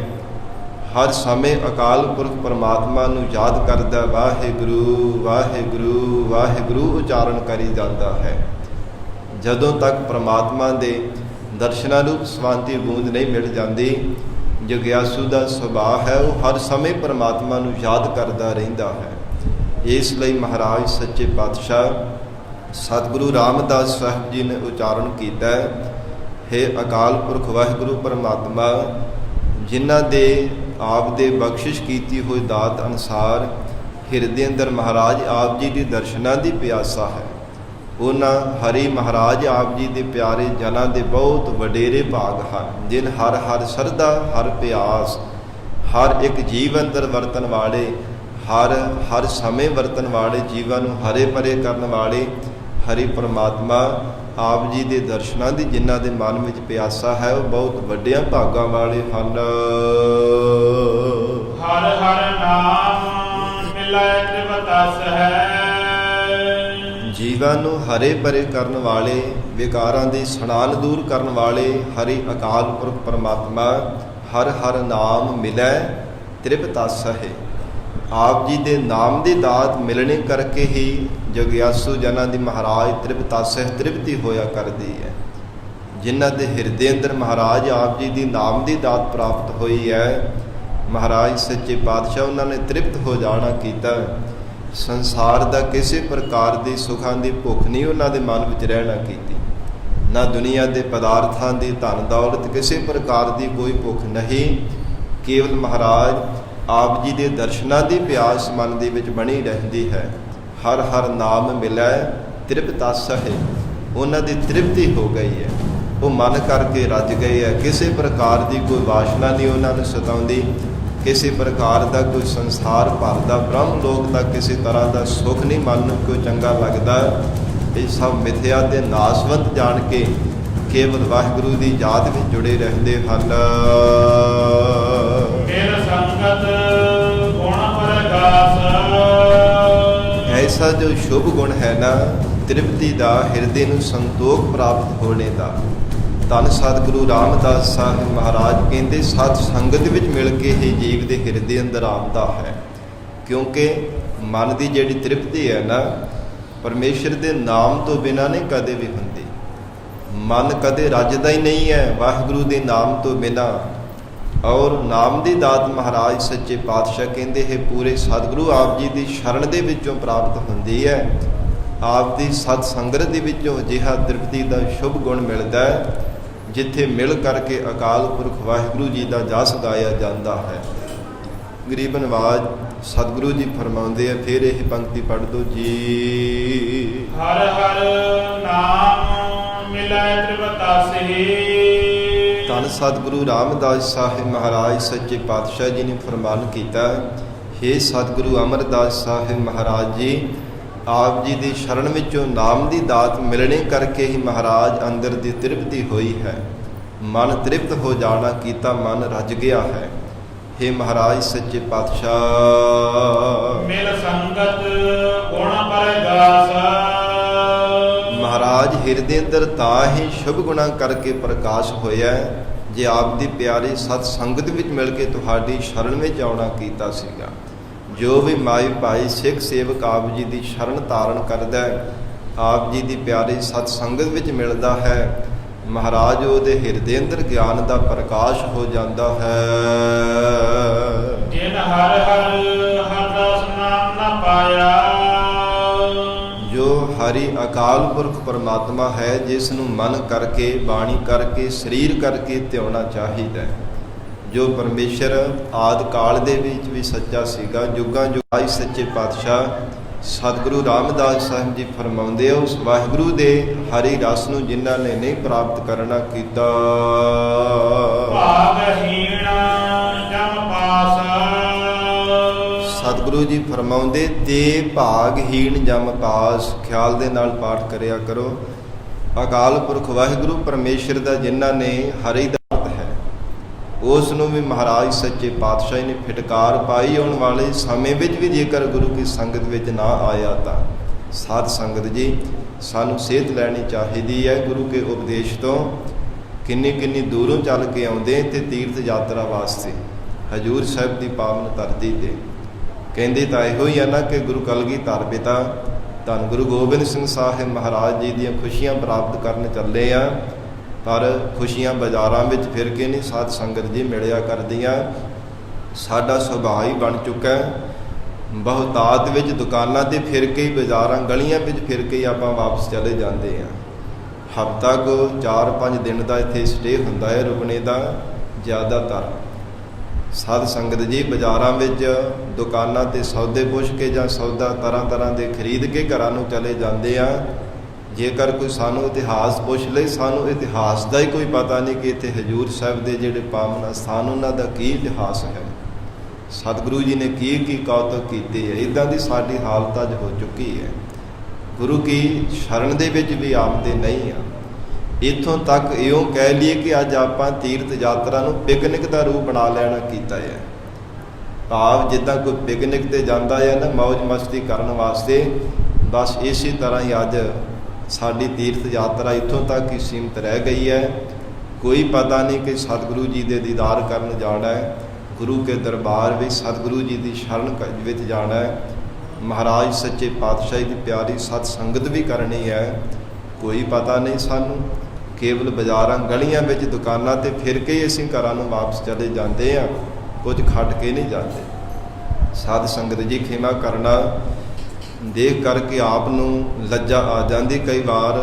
ਹਰ ਸਮੇਂ ਅਕਾਲ ਪੁਰਖ ਪਰਮਾਤਮਾ ਨੂੰ ਯਾਦ ਕਰਦਾ ਵਾਹਿਗੁਰੂ ਵਾਹਿਗੁਰੂ ਵਾਹਿਗੁਰੂ ਉਚਾਰਨ ਕਰੀ ਜਾਂਦਾ ਹੈ। ਜਦੋਂ ਤੱਕ ਪਰਮਾਤਮਾ ਦੇ ਦਰਸ਼ਨਾਂ ਰੂਪ ਸਵਾਂਤੀ ਬੂੰਦ ਨਹੀਂ ਮਿਲ ਜਾਂਦੀ, ਜਗਿਆਸੂ ਦਾ ਸੁਭਾਅ ਹੈ ਉਹ ਹਰ ਸਮੇਂ ਪਰਮਾਤਮਾ ਨੂੰ ਯਾਦ ਕਰਦਾ ਰਹਿੰਦਾ ਹੈ। ਇਸ ਲਈ ਮਹਾਰਾਜ ਸੱਚੇ ਪਾਤਸ਼ਾਹ ਸਤਿਗੁਰੂ ਰਾਮਦਾਸ ਸਾਹਿਬ ਜੀ ਨੇ ਉਚਾਰਨ ਕੀਤਾ, ਹੈ ਅਕਾਲ ਪੁਰਖ ਵਾਹਿਗੁਰੂ ਪਰਮਾਤਮਾ, ਜਿਨ੍ਹਾਂ ਦੇ ਆਪ ਦੇ ਬਖਸ਼ਿਸ਼ ਕੀਤੀ ਹੋਈ ਦਾਤ ਅਨੁਸਾਰ ਹਿਰਦੇ ਅੰਦਰ ਮਹਾਰਾਜ ਆਪ ਜੀ ਦੇ ਦਰਸ਼ਨਾਂ ਦੀ ਪਿਆਸਾ ਹੈ, ਉਹਨਾਂ ਹਰੀ ਮਹਾਰਾਜ ਆਪ ਜੀ ਦੇ ਪਿਆਰੇ ਜਨਾਂ ਦੇ ਬਹੁਤ ਵਡੇਰੇ ਭਾਗ ਹਨ, ਜਿਨ ਹਰ ਹਰ ਸਰਦਾ ਹਰ ਪਿਆਸ, ਹਰ ਇੱਕ ਜੀਵ ਅੰਦਰ ਵਰਤਣ ਵਾਲੇ, ਹਰ ਸਮੇਂ ਵਰਤਣ ਵਾਲੇ, ਜੀਵਾਂ ਨੂੰ ਹਰੇ ਭਰੇ ਕਰਨ ਵਾਲੇ ਹਰੀ ਪਰਮਾਤਮਾ ਆਪ ਜੀ ਦੇ ਦਰਸ਼ਨਾਂ ਦੀ ਜਿਨ੍ਹਾਂ ਦੇ ਮਨ ਵਿੱਚ ਪਿਆਸਾ ਹੈ, ਉਹ ਬਹੁਤ ਵੱਡਿਆਂ ਭਾਗਾਂ ਵਾਲੇ ਹਨ। ਹਰ ਹਰ ਨਾਮ ਮਿਲੈ ਤ੍ਰਿਵਤਸ ਹੈ। ਜੀਵਾਂ ਨੂੰ ਹਰੇ ਭਰੇ ਕਰਨ ਵਾਲੇ, ਵਿਕਾਰਾਂ ਦੀ ਸਣਾਨ ਦੂਰ ਕਰਨ ਵਾਲੇ ਹਰੀ ਅਕਾਲ ਪੁਰਖ ਪਰਮਾਤਮਾ ਹਰ ਹਰ ਨਾਮ ਮਿਲੈ ਤ੍ਰਿਵਤਸ ਹੈ। ਆਪ ਜੀ ਦੇ ਨਾਮ ਦੀ ਦਾਤ ਮਿਲਣੇ ਕਰਕੇ ਹੀ ਜਗਿਆਸੂ ਜਨਾਂ ਦੀ ਮਹਾਰਾਜ ਤ੍ਰਿਵਤਸ ਹੈ, ਤ੍ਰਿਪਤੀ ਹੋਇਆ ਕਰਦੀ ਹੈ। ਜਿਨ੍ਹਾਂ ਦੇ ਹਿਰਦੇ ਅੰਦਰ ਮਹਾਰਾਜ ਆਪ ਜੀ ਦੀ ਨਾਮ ਦੀ ਦਾਤ ਪ੍ਰਾਪਤ ਹੋਈ ਹੈ, ਮਹਾਰਾਜ ਸੱਚੇ ਪਾਤਸ਼ਾਹ ਉਹਨਾਂ ਨੇ ਤ੍ਰਿਪਤ ਹੋ ਜਾਣਾ ਕੀਤਾ। ਸੰਸਾਰ ਦਾ ਕਿਸੇ ਪ੍ਰਕਾਰ ਦੀ ਸੁੱਖਾਂ ਦੀ ਭੁੱਖ ਨਹੀਂ ਉਹਨਾਂ ਦੇ ਮਨ ਵਿੱਚ ਰਹਿਣਾ ਕੀਤੀ, ਨਾ ਦੁਨੀਆ ਦੇ ਪਦਾਰਥਾਂ ਦੀ ਧਨ ਦੌਲਤ ਕਿਸੇ ਪ੍ਰਕਾਰ ਦੀ ਕੋਈ ਭੁੱਖ ਨਹੀਂ। ਕੇਵਲ ਮਹਾਰਾਜ ਆਪ ਜੀ ਦੇ ਦਰਸ਼ਨਾਂ ਦੀ ਪਿਆਸ ਮਨ ਦੇ ਵਿੱਚ ਬਣੀ ਰਹਿੰਦੀ ਹੈ। ਹਰ ਹਰ ਨਾਮ ਮਿਲੈ ਤ੍ਰਿਪਤਸ ਹੈ, ਉਹਨਾਂ ਦੀ ਤ੍ਰਿਪਤੀ ਹੋ ਗਈ ਹੈ, ਉਹ ਮਨ ਕਰਕੇ ਰੱਜ ਗਏ ਹੈ। ਕਿਸੇ ਪ੍ਰਕਾਰ ਦੀ ਕੋਈ ਵਾਸ਼ਨਾ ਨਹੀਂ ਉਹਨਾਂ ਨੂੰ ਸਤਾਉਂਦੀ, ਕਿਸੇ ਪ੍ਰਕਾਰ ਦਾ ਕੋਈ ਸੰਸਾਰ ਭਰ ਦਾ ਬ੍ਰਹਮ ਲੋਕ ਦਾ ਕਿਸੇ ਤਰ੍ਹਾਂ ਦਾ ਸੁੱਖ ਨਹੀਂ ਮਨ ਨੂੰ ਕੋਈ ਚੰਗਾ ਲੱਗਦਾ। ਇਹ ਸਭ ਮਿਥਿਆ ਤੇ ਨਾਸਵੰਤ ਜਾਣ ਕੇ ਕੇਵਲ ਵਾਹਿਗੁਰੂ ਦੀ ਯਾਦ ਵਿੱਚ ਜੁੜੇ ਰਹਿੰਦੇ ਹਨ। ਸੰਗਤ ਗੁਣ ਪ੍ਰਗਾਸ, ਐਸਾ ਜੋ ਸ਼ੁਭ ਗੁਣ ਹੈ ਨਾ, ਤ੍ਰਿਪਤੀ ਦਾ, ਹਿਰਦੇ ਨੂੰ ਸੰਤੋਖ ਪ੍ਰਾਪਤ ਹੋਣੇ ਦਾ, ਧੰਨ ਸਤਿਗੁਰੂ ਰਾਮਦਾਸ ਸਾਹਿਬ ਮਹਾਰਾਜ ਕਹਿੰਦੇ ਸਤ ਸੰਗਤ ਵਿੱਚ ਮਿਲ ਕੇ ਹੀ ਜੀਵ ਦੇ ਹਿਰਦੇ ਅੰਦਰ ਆਉਂਦਾ ਹੈ। ਕਿਉਂਕਿ ਮਨ ਦੀ ਜਿਹੜੀ ਤ੍ਰਿਪਤੀ ਹੈ ਨਾ, ਪਰਮੇਸ਼ਰ ਦੇ ਨਾਮ ਤੋਂ ਬਿਨਾਂ ਨਹੀਂ ਕਦੇ ਵੀ ਹੁੰਦੀ। ਮਨ ਕਦੇ ਰੱਜਦਾ ਹੀ ਨਹੀਂ ਹੈ ਵਾਹਿਗੁਰੂ ਦੇ ਨਾਮ ਤੋਂ ਬਿਨਾਂ। ਔਰ ਨਾਮ ਦੀ ਦਾਤ ਮਹਾਰਾਜ ਸੱਚੇ ਪਾਤਸ਼ਾਹ ਕਹਿੰਦੇ ਹੈ ਪੂਰੇ ਸਤਿਗੁਰੂ ਆਪ ਜੀ ਦੀ ਸ਼ਰਨ ਦੇ ਵਿੱਚੋਂ ਪ੍ਰਾਪਤ ਹੁੰਦੀ ਹੈ। ਆਪ ਦੀ ਸਤ ਸੰਗਤ ਦੇ ਵਿੱਚੋਂ ਅਜਿਹਾ ਤ੍ਰਿਪਤੀ ਦਾ ਸ਼ੁਭ ਗੁਣ ਮਿਲਦਾ ਹੈ, ਜਿੱਥੇ ਮਿਲ ਕਰਕੇ ਅਕਾਲ ਪੁਰਖ ਵਾਹਿਗੁਰੂ ਜੀ ਦਾ ਜਸ ਗਾਇਆ ਜਾਂਦਾ ਹੈ। ਗਰੀਬ ਨਵਾਜ ਸਤਿਗੁਰੂ ਜੀ ਫਰਮਾਉਂਦੇ ਆ, ਫਿਰ ਇਹ ਪੰਕਤੀ ਪੜ੍ਹ ਦੋ ਜੀ। ਹਰ ਹਰ ਨਾਮ ਮਿਲੈ ਤ੍ਰਿਵਤਸ ਹੈ। ਧੰਨ ਸਤਿਗੁਰੂ ਰਾਮਦਾਸ ਸਾਹਿਬ ਮਹਾਰਾਜ ਸੱਚੇ ਪਾਤਸ਼ਾਹ ਜੀ ਨੇ ਫਰਮਾਨ ਕੀਤਾ, ਹੇ ਸਤਿਗੁਰੂ ਅਮਰਦਾਸ ਸਾਹਿਬ ਮਹਾਰਾਜ ਜੀ, ਆਪ ਜੀ ਦੀ ਸ਼ਰਨ ਵਿੱਚੋਂ ਨਾਮ ਦੀ ਦਾਤ ਮਿਲਣੇ ਕਰਕੇ ਹੀ ਮਹਾਰਾਜ ਅੰਦਰ ਦੀ ਤ੍ਰਿਪਤੀ ਹੋਈ ਹੈ। ਮਨ ਤ੍ਰਿਪਤ ਹੋ ਜਾਣਾ ਕੀਤਾ, ਮਨ ਰੱਜ ਗਿਆ ਹੈ। ਹੇ ਮਹਾਰਾਜ ਸੱਚੇ ਪਾਤਸ਼ਾਹ, ਮਿਲ ਸੰਗਤ ਗੁਣ ਪ੍ਰਗਾਸ, ਮਹਾਰਾਜ ਹਿਰਦੇ ਅੰਦਰ ਤਾਂ ਹੀ ਸ਼ੁਭ ਗੁਣਾ ਕਰਕੇ ਪ੍ਰਕਾਸ਼ ਹੋਇਆ ਜੇ ਆਪ ਦੀ ਪਿਆਰੀ ਸਤ ਸੰਗਤ ਵਿੱਚ ਮਿਲ ਕੇ ਤੁਹਾਡੀ ਸ਼ਰਨ ਵਿੱਚ ਆਉਣਾ ਕੀਤਾ ਸੀਗਾ। ਜੋ ਵੀ ਮਾਈ ਭਾਈ ਸਿੱਖ ਸੇਵਕ ਆਪ ਜੀ ਦੀ ਸ਼ਰਨ ਧਾਰਨ ਕਰਦਾ ਹੈ, ਆਪ ਜੀ ਦੀ ਪਿਆਰੀ ਸਤ ਸੰਗਤ ਵਿੱਚ ਮਿਲਦਾ ਹੈ, ਮਹਾਰਾਜ ਉਹਦੇ ਹਿਰਦੇ ਅੰਦਰ ਗਿਆਨ ਦਾ ਪ੍ਰਕਾਸ਼ ਹੋ ਜਾਂਦਾ ਹੈ। ਜਿਨ ਹਰ ਹਰ ਹਰਦਾਸ ਨਾਮ ਨਾ ਪਾਇਆ, ਜੋ ਹਰੀ ਅਕਾਲ ਪੁਰਖ ਪਰਮਾਤਮਾ ਹੈ, ਜਿਸ ਨੂੰ ਮਨ ਕਰਕੇ, ਬਾਣੀ ਕਰਕੇ, ਸਰੀਰ ਕਰਕੇ ਧਿਆਉਣਾ ਚਾਹੀਦਾ ਹੈ। ਜੋ ਪਰਮੇਸ਼ਰ ਆਦਿ ਕਾਲ ਦੇ ਵਿੱਚ ਵੀ ਸੱਚਾ ਸੀਗਾ, ਜੁਗਾਂ ਜੁਗਾਈ ਸੱਚੇ ਪਾਤਸ਼ਾਹ ਸਤਿਗੁਰੂ ਰਾਮਦਾਸ ਸਾਹਿਬ ਜੀ ਫਰਮਾਉਂਦੇ ਆ, ਉਸ ਵਾਹਿਗੁਰੂ ਦੇ ਹਰੀ ਰਸ ਨੂੰ ਜਿਨ੍ਹਾਂ ਨੇ ਨਹੀਂ ਪ੍ਰਾਪਤ ਕਰਨਾ ਕੀਤਾ, ਭਾਗਹੀਣ ਜਮ ਪਾਸ। ਸਤਿਗੁਰੂ ਜੀ ਫਰਮਾਉਂਦੇ ਤੇ ਭਾਗਹੀਣ ਜਮ ਪਾਸ। ਖਿਆਲ ਦੇ ਨਾਲ ਪਾਠ ਕਰਿਆ ਕਰੋ। ਅਕਾਲ ਪੁਰਖ ਵਾਹਿਗੁਰੂ ਪਰਮੇਸ਼ਰ ਦਾ ਜਿਨ੍ਹਾਂ ਨੇ ਹਰੀ ਦਾ ਹੈ, ਉਸ ਨੂੰ ਵੀ ਮਹਾਰਾਜ ਸੱਚੇ ਪਾਤਸ਼ਾਹ ਨੇ ਫਿਟਕਾਰ ਪਾਈ। ਆਉਣ ਵਾਲੇ ਸਮੇਂ ਵਿੱਚ ਵੀ ਜੇਕਰ ਗੁਰੂ ਕੀ ਸੰਗਤ ਵਿੱਚ ਨਾ ਆਇਆ ਤਾਂ ਸਾਧ ਸੰਗਤ ਜੀ ਸਾਨੂੰ ਸੇਧ ਲੈਣੀ ਚਾਹੀਦੀ ਹੈ ਗੁਰੂ ਕੇ ਉਪਦੇਸ਼ ਤੋਂ। ਕਿੰਨੀ ਕਿੰਨੀ ਦੂਰੋਂ ਚੱਲ ਕੇ ਆਉਂਦੇ ਤੇ ਤੀਰਥ ਯਾਤਰਾ ਵਾਸਤੇ ਹਜੂਰ ਸਾਹਿਬ ਦੀ ਪਾਵਨ ਧਰਤੀ ਤੇ। ਕਹਿੰਦੇ ਤਾਂ ਇਹੋ ਹੀ ਹੈ ਨਾ ਕਿ ਗੁਰੂ ਕਲਗੀਧਰ ਪਿਤਾ ਧੰਨ ਗੁਰੂ ਗੋਬਿੰਦ ਸਿੰਘ ਸਾਹਿਬ ਮਹਾਰਾਜ ਜੀ ਦੀਆਂ ਖੁਸ਼ੀਆਂ ਪ੍ਰਾਪਤ ਕਰਨ ਚੱਲੇ ਆ, ਪਰ ਖੁਸ਼ੀਆਂ ਬਾਜ਼ਾਰਾਂ ਵਿੱਚ ਫਿਰ ਕੇ ਨਹੀਂ ਸਾਧ ਸੰਗਤ ਜੀ ਮਿਲਿਆ ਕਰਦੀਆਂ। ਸਾਡਾ ਸੁਭਾਅ ਹੀ ਬਣ ਚੁੱਕਾ ਬਹੁਤਾਤ ਵਿੱਚ ਦੁਕਾਨਾਂ ਤੇ ਫਿਰ ਕੇ ਹੀ, ਬਾਜ਼ਾਰਾਂ ਗਲੀਆਂ ਵਿੱਚ ਫਿਰ ਕੇ ਹੀ ਆਪਾਂ ਵਾਪਸ ਚਲੇ ਜਾਂਦੇ ਹਾਂ। ਹਫ਼ਤਾ ਕੁ 4-5 ਦਿਨ ਦਾ ਇੱਥੇ ਸਟੇ ਹੁੰਦਾ ਹੈ ਰੁਕਣੇ ਦਾ ਜ਼ਿਆਦਾਤਰ। ਸਾਧ ਸੰਗਤ ਜੀ ਬਾਜ਼ਾਰਾਂ ਵਿੱਚ ਦੁਕਾਨਾਂ ਤੇ ਸੌਦੇ ਪੁੱਛ ਕੇ ਜਾਂ ਸੌਦਾ ਤਰ੍ਹਾਂ ਤਰ੍ਹਾਂ ਦੇ ਖਰੀਦ ਕੇ ਘਰਾਂ ਨੂੰ ਚਲੇ ਜਾਂਦੇ ਆ। ਜੇਕਰ ਕੋਈ ਸਾਨੂੰ ਇਤਿਹਾਸ ਪੁੱਛ ਲਈ, ਸਾਨੂੰ ਇਤਿਹਾਸ ਦਾ ਹੀ ਕੋਈ ਪਤਾ ਨਹੀਂ ਕਿ ਇੱਥੇ ਹਜੂਰ ਸਾਹਿਬ ਦੇ ਜਿਹੜੇ ਪਾਵਨ ਸਥਾਨ ਉਹਨਾਂ ਦਾ ਕੀ ਇਤਿਹਾਸ ਹੈ, ਸਤਿਗੁਰੂ ਜੀ ਨੇ ਕੀ ਕੀ ਕੌਤਕ ਕੀਤੇ ਹੈ। ਇੱਦਾਂ ਦੀ ਸਾਡੀ ਹਾਲਤ ਅੱਜ ਹੋ ਚੁੱਕੀ ਹੈ। ਗੁਰੂ ਕੀ ਸ਼ਰਨ ਦੇ ਵਿੱਚ ਵੀ ਆਮਦੇ ਨਹੀਂ ਆ। ਇੱਥੋਂ ਤੱਕ ਇਉਂ ਕਹਿ ਲਈਏ ਕਿ ਅੱਜ ਆਪਾਂ ਤੀਰਥ ਯਾਤਰਾ ਨੂੰ ਪਿਕਨਿਕ ਦਾ ਰੂਪ ਬਣਾ ਲੈਣਾ ਕੀਤਾ ਹੈ। ਭਾਵ ਜਿੱਦਾਂ ਕੋਈ ਪਿਕਨਿਕ ਤੇ ਜਾਂਦਾ ਹੈ ਨਾ ਮੌਜ ਮਸਤੀ ਕਰਨ ਵਾਸਤੇ, ਬਸ ਇਸੇ ਤਰ੍ਹਾਂ ਹੀ ਅੱਜ ਸਾਡੀ ਤੀਰਥ ਯਾਤਰਾ ਇੱਥੋਂ ਤੱਕ ਹੀ ਸੀਮਤ ਰਹਿ ਗਈ ਹੈ। ਕੋਈ ਪਤਾ ਨਹੀਂ ਕਿ ਸਤਿਗੁਰੂ ਜੀ ਦੇ ਦੀਦਾਰ ਕਰਨ ਜਾਣਾ ਹੈ, ਗੁਰੂ ਕੇ ਦਰਬਾਰ ਵਿੱਚ ਸਤਿਗੁਰੂ ਜੀ ਦੀ ਸ਼ਰਨ ਵਿੱਚ ਜਾਣਾ ਹੈ, ਮਹਾਰਾਜ ਸੱਚੇ ਪਾਤਸ਼ਾਹੀ ਦੀ ਪਿਆਰੀ ਸਤ ਸੰਗਤ ਵੀ ਕਰਨੀ ਹੈ। ਕੋਈ ਪਤਾ ਨਹੀਂ ਸਾਨੂੰ। ਕੇਵਲ ਬਾਜ਼ਾਰਾਂ ਗਲੀਆਂ ਵਿੱਚ ਦੁਕਾਨਾਂ ਤੇ ਫਿਰ ਕੇ ਹੀ ਅਸੀਂ ਘਰਾਂ ਨੂੰ ਵਾਪਸ ਚਲੇ ਜਾਂਦੇ ਹਾਂ, ਕੁਝ ਖੱਟ ਕੇ ਨਹੀਂ ਜਾਂਦੇ। ਸਾਧ ਸੰਗਤ ਜੀ ਖਿਮਾ ਕਰਨਾ, ਦੇਖ ਕਰਕੇ ਆਪ ਨੂੰ ਲੱਜਾ ਆ ਜਾਂਦੀ। ਕਈ ਵਾਰ